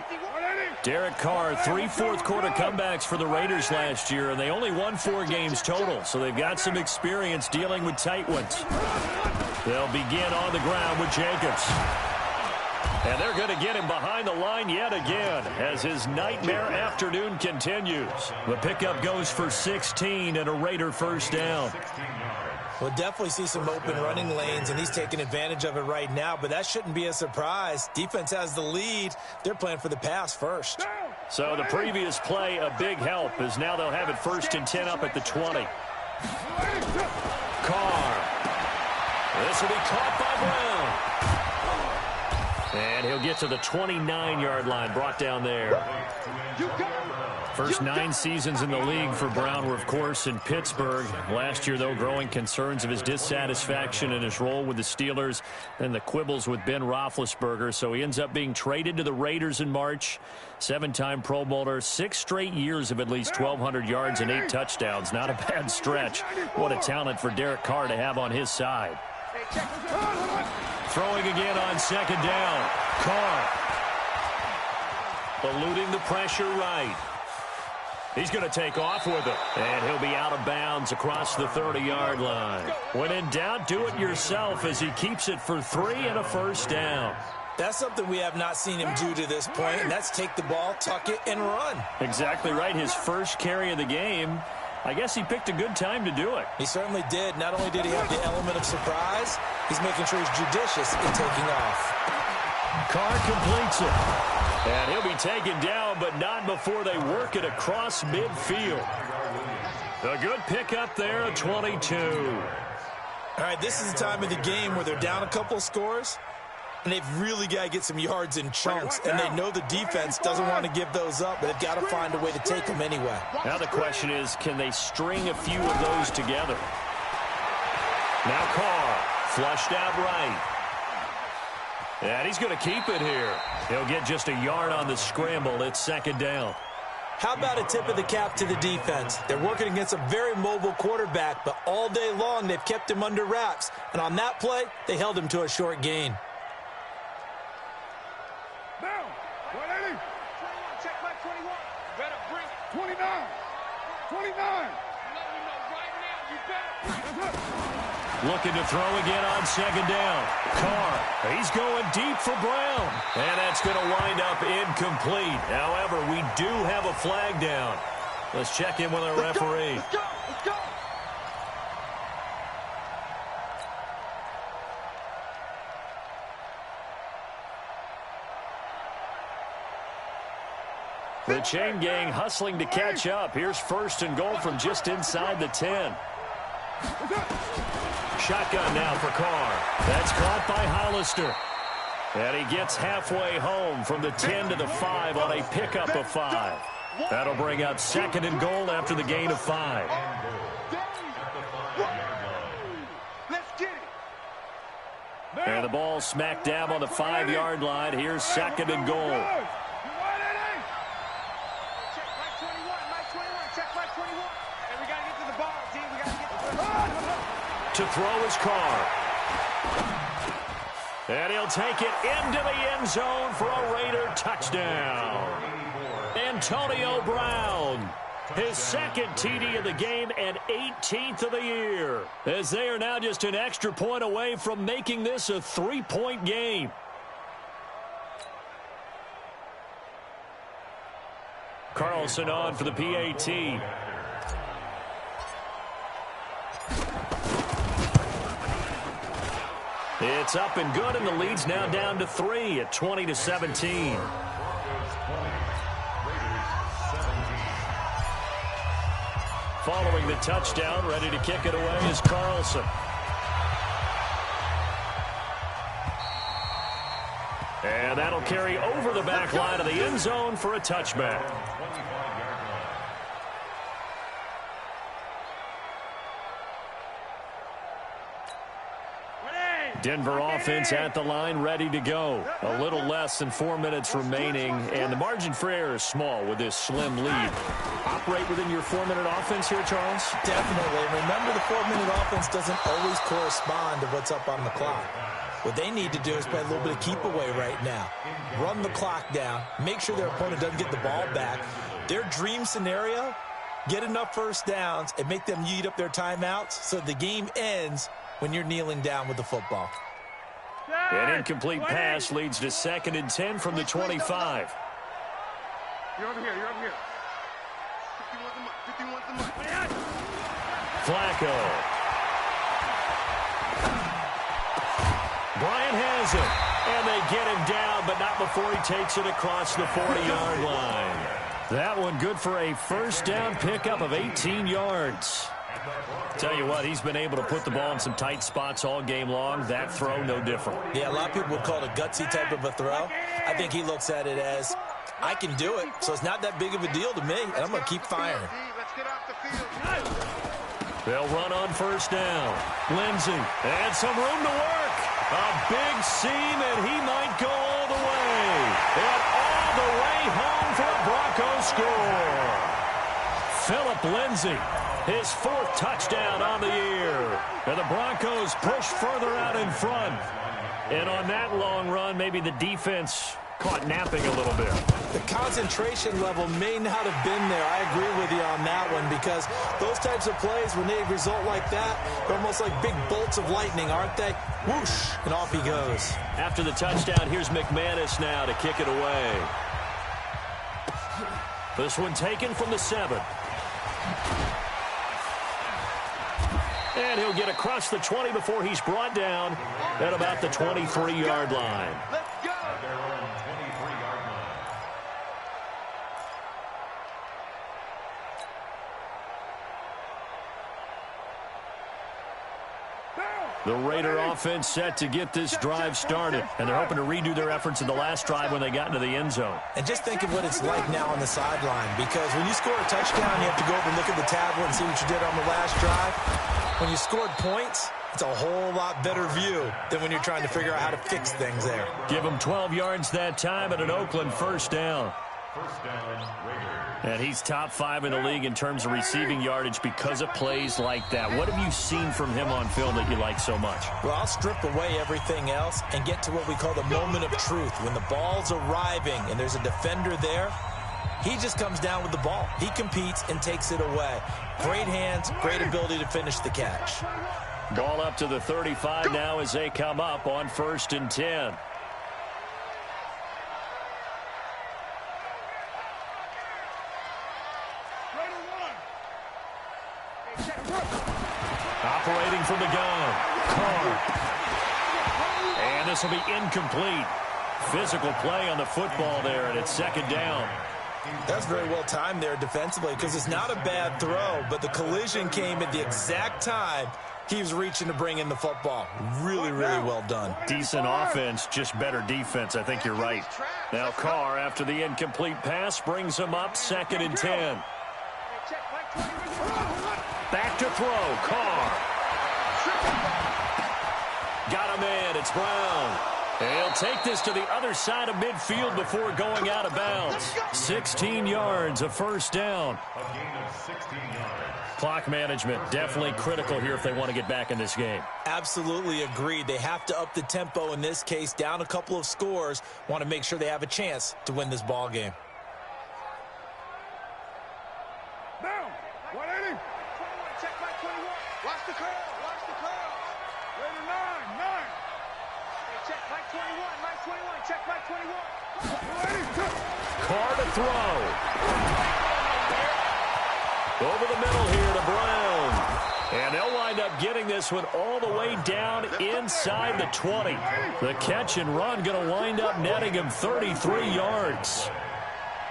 Derek Carr, 3 fourth-quarter comebacks for the Raiders last year, and they only won 4 games total, so they've got some experience dealing with tight ones. They'll begin on the ground with Jacobs. And they're going to get him behind the line yet again as his nightmare afternoon continues. The pickup goes for 16 and a Raider 1st down. We'll definitely see some open running lanes, and he's taking advantage of it right now, but that shouldn't be a surprise. Defense has the lead. They're playing for the pass first. So the previous play, a big help, as now they'll have it 1st and 10 up at the 20. Carr. This will be caught by Brown. And he'll get to the 29-yard line, brought down there. First 9 seasons in the league for Brown were, of course, in Pittsburgh. Last year, though, growing concerns of his dissatisfaction in his role with the Steelers and the quibbles with Ben Roethlisberger. So he ends up being traded to the Raiders in March. 7-time Pro Bowler, 6 straight years of at least 1,200 yards and 8 touchdowns. Not a bad stretch. What a talent for Derek Carr to have on his side. Throwing again on 2nd down. Carr eluding the pressure right. He's going to take off with it. And he'll be out of bounds across the 30-yard line. When in doubt, do it yourself as he keeps it for 3 and a first down. That's something we have not seen him do to this point, and that's take the ball, tuck it, and run. Exactly right. His first carry of the game. I guess he picked a good time to do it. He certainly did. Not only did he have the element of surprise, he's making sure he's judicious in taking off. Carr completes it. And he'll be taken down, but not before they work it across midfield. A good pickup there at 22. All right, this is the time of the game where they're down a couple of scores, and they've really got to get some yards in chunks, and they know the defense doesn't want to give those up, but they've got to find a way to take them anyway. Now the question is, can they string a few of those together? Now Carr, flushed out right. And he's going to keep it here. He'll get just a yard on the scramble. It's 2nd down. How about a tip of the cap to the defense? They're working against a very mobile quarterback, but all day long they've kept him under wraps. And on that play, they held him to a short gain. Down. 180. 21. Check back 21. Better bring it. 29. 29. Let me know right now. You better bring it. Looking to throw again on 2nd down. Carr, he's going deep for Brown. And that's going to wind up incomplete. However, we do have a flag down. Let's check in with our referee. Let's go. Let's go. The chain gang hustling to catch up. Here's 1st and goal from just inside the 10. Shotgun now for Carr. That's caught by Hollister. And he gets halfway home from the 10 to the 5 on a pickup of 5. That'll bring up 2nd and goal after the gain of 5. Let's get it. And the ball smack dab on the 5-yard line. Here's 2nd and goal. Check right 21. Right 21. Check right 21. And we got to get to the ball, team. We got to get to the ball. To throw is Carr. And he'll take it into the end zone for a Raider touchdown. Antonio Brown, his 2nd TD of the game and 18th of the year, as they are now just an extra point away from making this a 3-point game. Carlson on for the PAT. It's up and good, and the lead's now down to 3 at 20-17. Following the touchdown, ready to kick it away is Carlson. And that'll carry over the back line of the end zone for a touchback. Denver offense at the line, ready to go. A little less than 4 minutes remaining, and the margin for error is small with this slim lead. Operate within your 4-minute offense here, Charles? Definitely. Remember, the 4-minute offense doesn't always correspond to what's up on the clock. What they need to do is play a little bit of keep away right now. Run the clock down. Make sure their opponent doesn't get the ball back. Their dream scenario, get enough first downs and make them eat up their timeouts so the game ends when you're kneeling down with the football. An incomplete pass leads to 2nd and 10 from the 25. You're over here. You're over here. 51's the mark. Flacco. Bryant has it. And they get him down, but not before he takes it across the 40-yard line. That one good for a first down pickup of 18 yards. Tell you what, he's been able to put the ball in some tight spots all game long. That throw, no different. Yeah, a lot of people would call it a gutsy type of a throw. I think he looks at it as I can do it, so it's not that big of a deal to me, and I'm going to keep firing. Let's get off the field. They'll run on first down. Lindsey, and some room to work. A big seam, and he might go all the way. And all the way home for a Broncos score. Philip Lindsey, his 4th touchdown on the year. And the Broncos push further out in front. And on that long run, maybe the defense caught napping a little bit. The concentration level may not have been there. I agree with you on that one, because those types of plays, when they result like that, they're almost like big bolts of lightning, aren't they? Whoosh, and off he goes. After the touchdown, here's McManus now to kick it away. This one taken from the 7. And he'll get across the 20 before he's brought down at about the 23-yard line. Let's go. At their own 23-yard line. The Raider offense set to get this drive started, and they're hoping to redo their efforts in the last drive when they got into the end zone. And just think of what it's like now on the sideline, because when you score a touchdown, you have to go over and look at the tablet and see what you did on the last drive. When you scored points, it's a whole lot better view than when you're trying to figure out how to fix things there. Give them 12 yards that time at an Oakland first down. First down, Raiders. And he's top 5 in the league in terms of receiving yardage because of plays like that. What have you seen from him on film that you like so much? Well, I'll strip away everything else and get to what we call the moment of truth. When the ball's arriving and there's a defender there, he just comes down with the ball. He competes and takes it away. Great hands, great ability to finish the catch. Ball up to the 35 now as they come up on 1st and 10. Operating from the gun. Carr. And this will be incomplete. Physical play on the football there, and it's 2nd down. That's very well timed there defensively, because it's not a bad throw, but the collision came at the exact time he was reaching to bring in the football. Really, really well done. Decent offense, just better defense. I think you're right. Now Carr, after the incomplete pass, brings him up 2nd and 10. Back to throw. Carr. Got a man. It's Brown. He'll take this to the other side of midfield before going out of bounds. 16 yards, a first down. A gain of 16 yards. Clock management definitely critical here if they want to get back in this game. Absolutely agreed. They have to up the tempo in this case, down a couple of scores. Want to make sure they have a chance to win this ball game. Down. 180. Check by 21. Watch the curl. Watch the curl. Raider 9. Check by 21. Mike 21. Check by 21. Carr to throw. Over the middle here to Brown. And they'll wind up getting this one all the way down inside the 20. The catch and run going to wind up netting him 33 yards.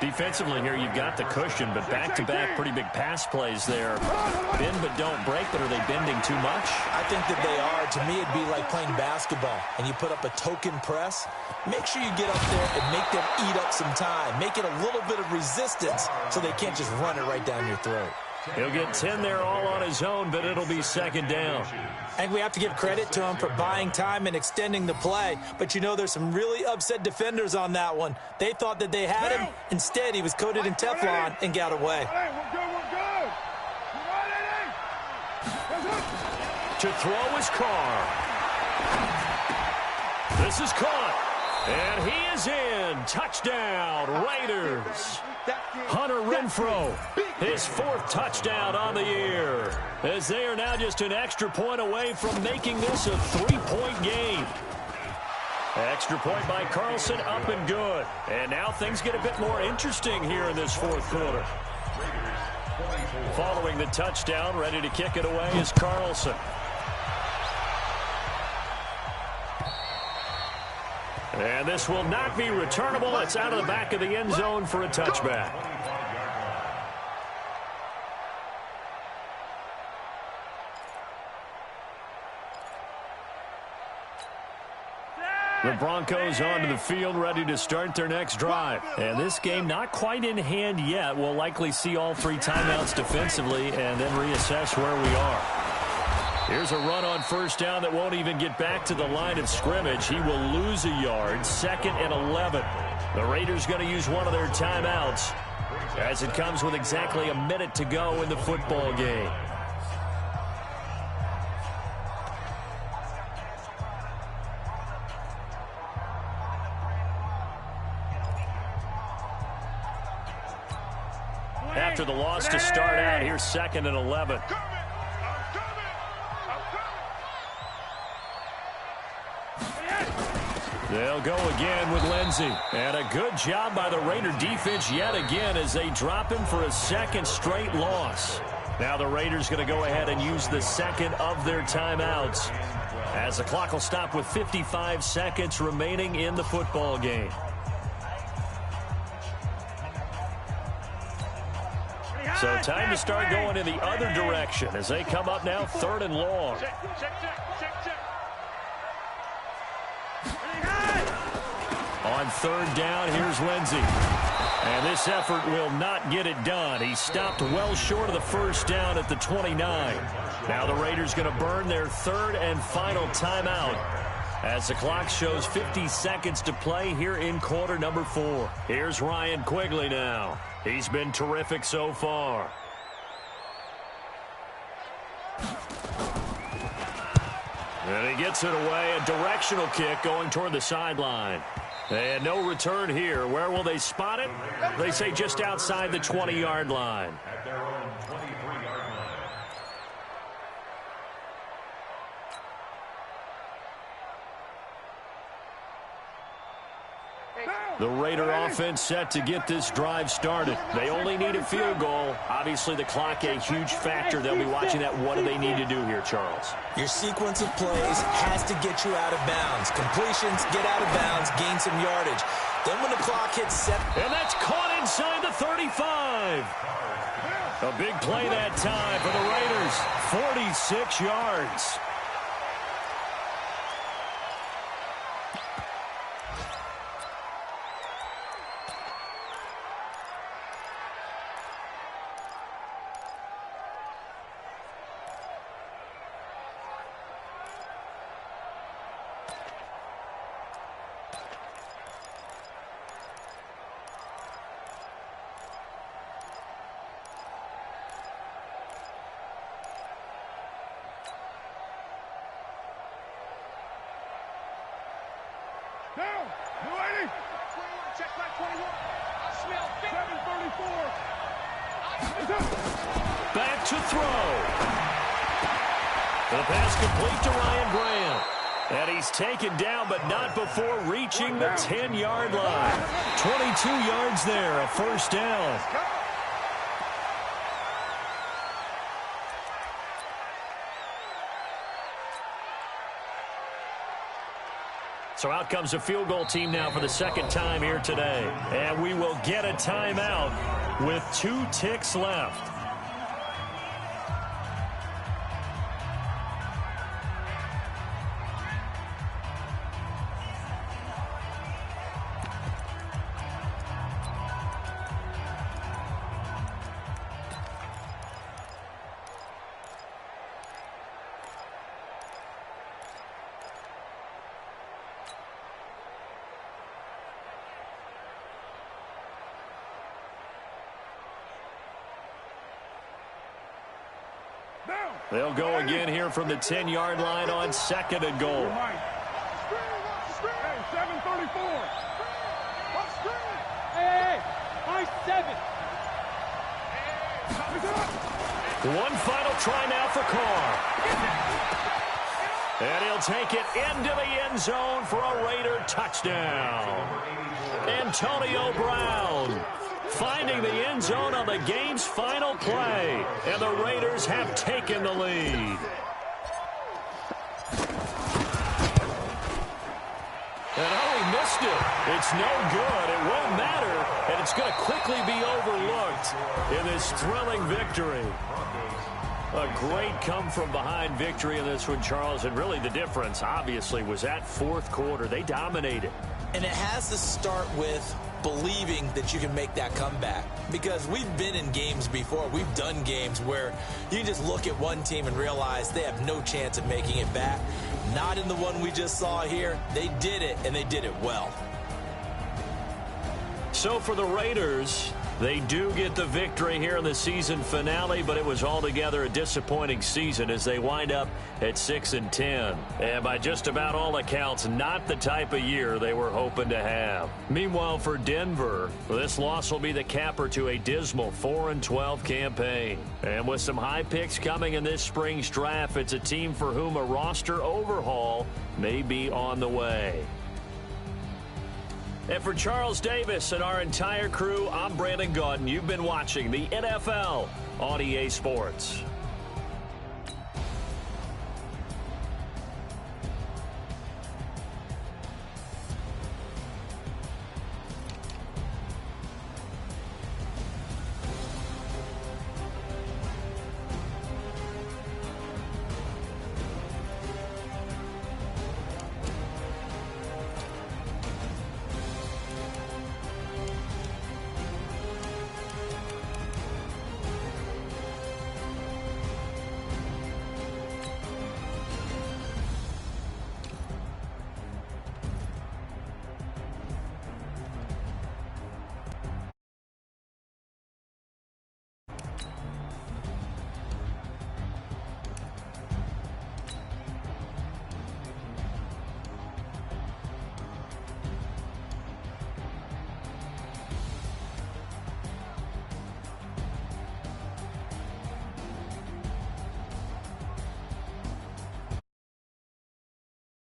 Defensively here, you've got the cushion, but back-to-back pretty big pass plays there. Bend but don't break, but are they bending too much? I think that they are. To me, it'd be like playing basketball, and you put up a token press. Make sure you get up there and make them eat up some time. Make it a little bit of resistance so they can't just run it right down your throat. He'll get 10 there all on his own, but it'll be 2nd down. And we have to give credit to him for buying time and extending the play. But you know, there's some really upset defenders on that one. They thought that they had him. Instead, he was coated in Teflon and got away. Hey, we're good. To throw is Carr. This is caught. And he is in. Touchdown, Raiders. Hunter Renfrow, his 4th touchdown on the year, as they are now just an extra point away from making this a 3-point game. Extra point by Carlson, up and good. And now things get a bit more interesting here in this 4th quarter. Following the touchdown, ready to kick it away is Carlson. And this will not be returnable. It's out of the back of the end zone for a touchback. The Broncos onto the field, ready to start their next drive. And this game not quite in hand yet. We'll likely see all 3 timeouts defensively and then reassess where we are. Here's a run on first down that won't even get back to the line of scrimmage. He will lose a yard, 2nd and 11. The Raiders going to use one of their timeouts as it comes with exactly a minute to go in the football game. After the loss to start out, here's 2nd and 11. They'll go again with Lindsey. And a good job by the Raider defense yet again as they drop him for a 2nd straight loss. Now the Raiders going to go ahead and use the 2nd of their timeouts as the clock will stop with 55 seconds remaining in the football game. So time to start going in the other direction as they come up now 3rd and long. On 3rd down, here's Lindsey. And this effort will not get it done. He stopped well short of the first down at the 29. Now the Raiders going to burn their 3rd and final timeout as the clock shows 50 seconds to play here in quarter number 4. Here's Ryan Quigley now. He's been terrific so far. And he gets it away. A directional kick going toward the sideline. And no return here. Where will they spot it? They say just outside the 20-yard line. At their own 23-yard line. The Raider offense set to get this drive started. They only need a field goal. Obviously, the clock a huge factor. They'll be watching that. What do they need to do here, Charles? Your sequence of plays has to get you out of bounds. Completions, get out of bounds, gain some yardage. Then when the clock hits 7. And that's caught inside the 35. A big play that time for the Raiders. 46 yards. Down. You ready? 21, check back 21. I smell 734. Back to throw. The pass complete to Ryan Graham. And he's taken down, but not before reaching the 10-yard line. 22 yards there, a first down. So out comes a field goal team now for the 2nd time here today. And we will get a timeout with 2 ticks left. They'll go again here from the 10-yard line on 2nd and goal. Hey, 734. Hey, my 7. One final try now for Carr. And he'll take it into the end zone for a Raider touchdown. Antonio Brown finding the end zone on the game's final play. And the Raiders have taken the lead. And oh, he missed it. It's no good. It won't matter. And it's going to quickly be overlooked in this thrilling victory. A great come-from-behind victory in this one, Charles, and really the difference, obviously, was that fourth quarter. They dominated. And it has to start with believing that you can make that comeback, because we've been in games before. We've done games where you just look at one team and realize they have no chance of making it back. Not in the one we just saw here. They did it, and they did it well. So for the Raiders, they do get the victory here in the season finale, but it was altogether a disappointing season as they wind up at 6-10. And by just about all accounts, not the type of year they were hoping to have. Meanwhile, for Denver, this loss will be the capper to a dismal 4-12 campaign. And with some high picks coming in this spring's draft, it's a team for whom a roster overhaul may be on the way. And for Charles Davis and our entire crew, I'm Brandon Gaudin. You've been watching the NFL on EA Sports.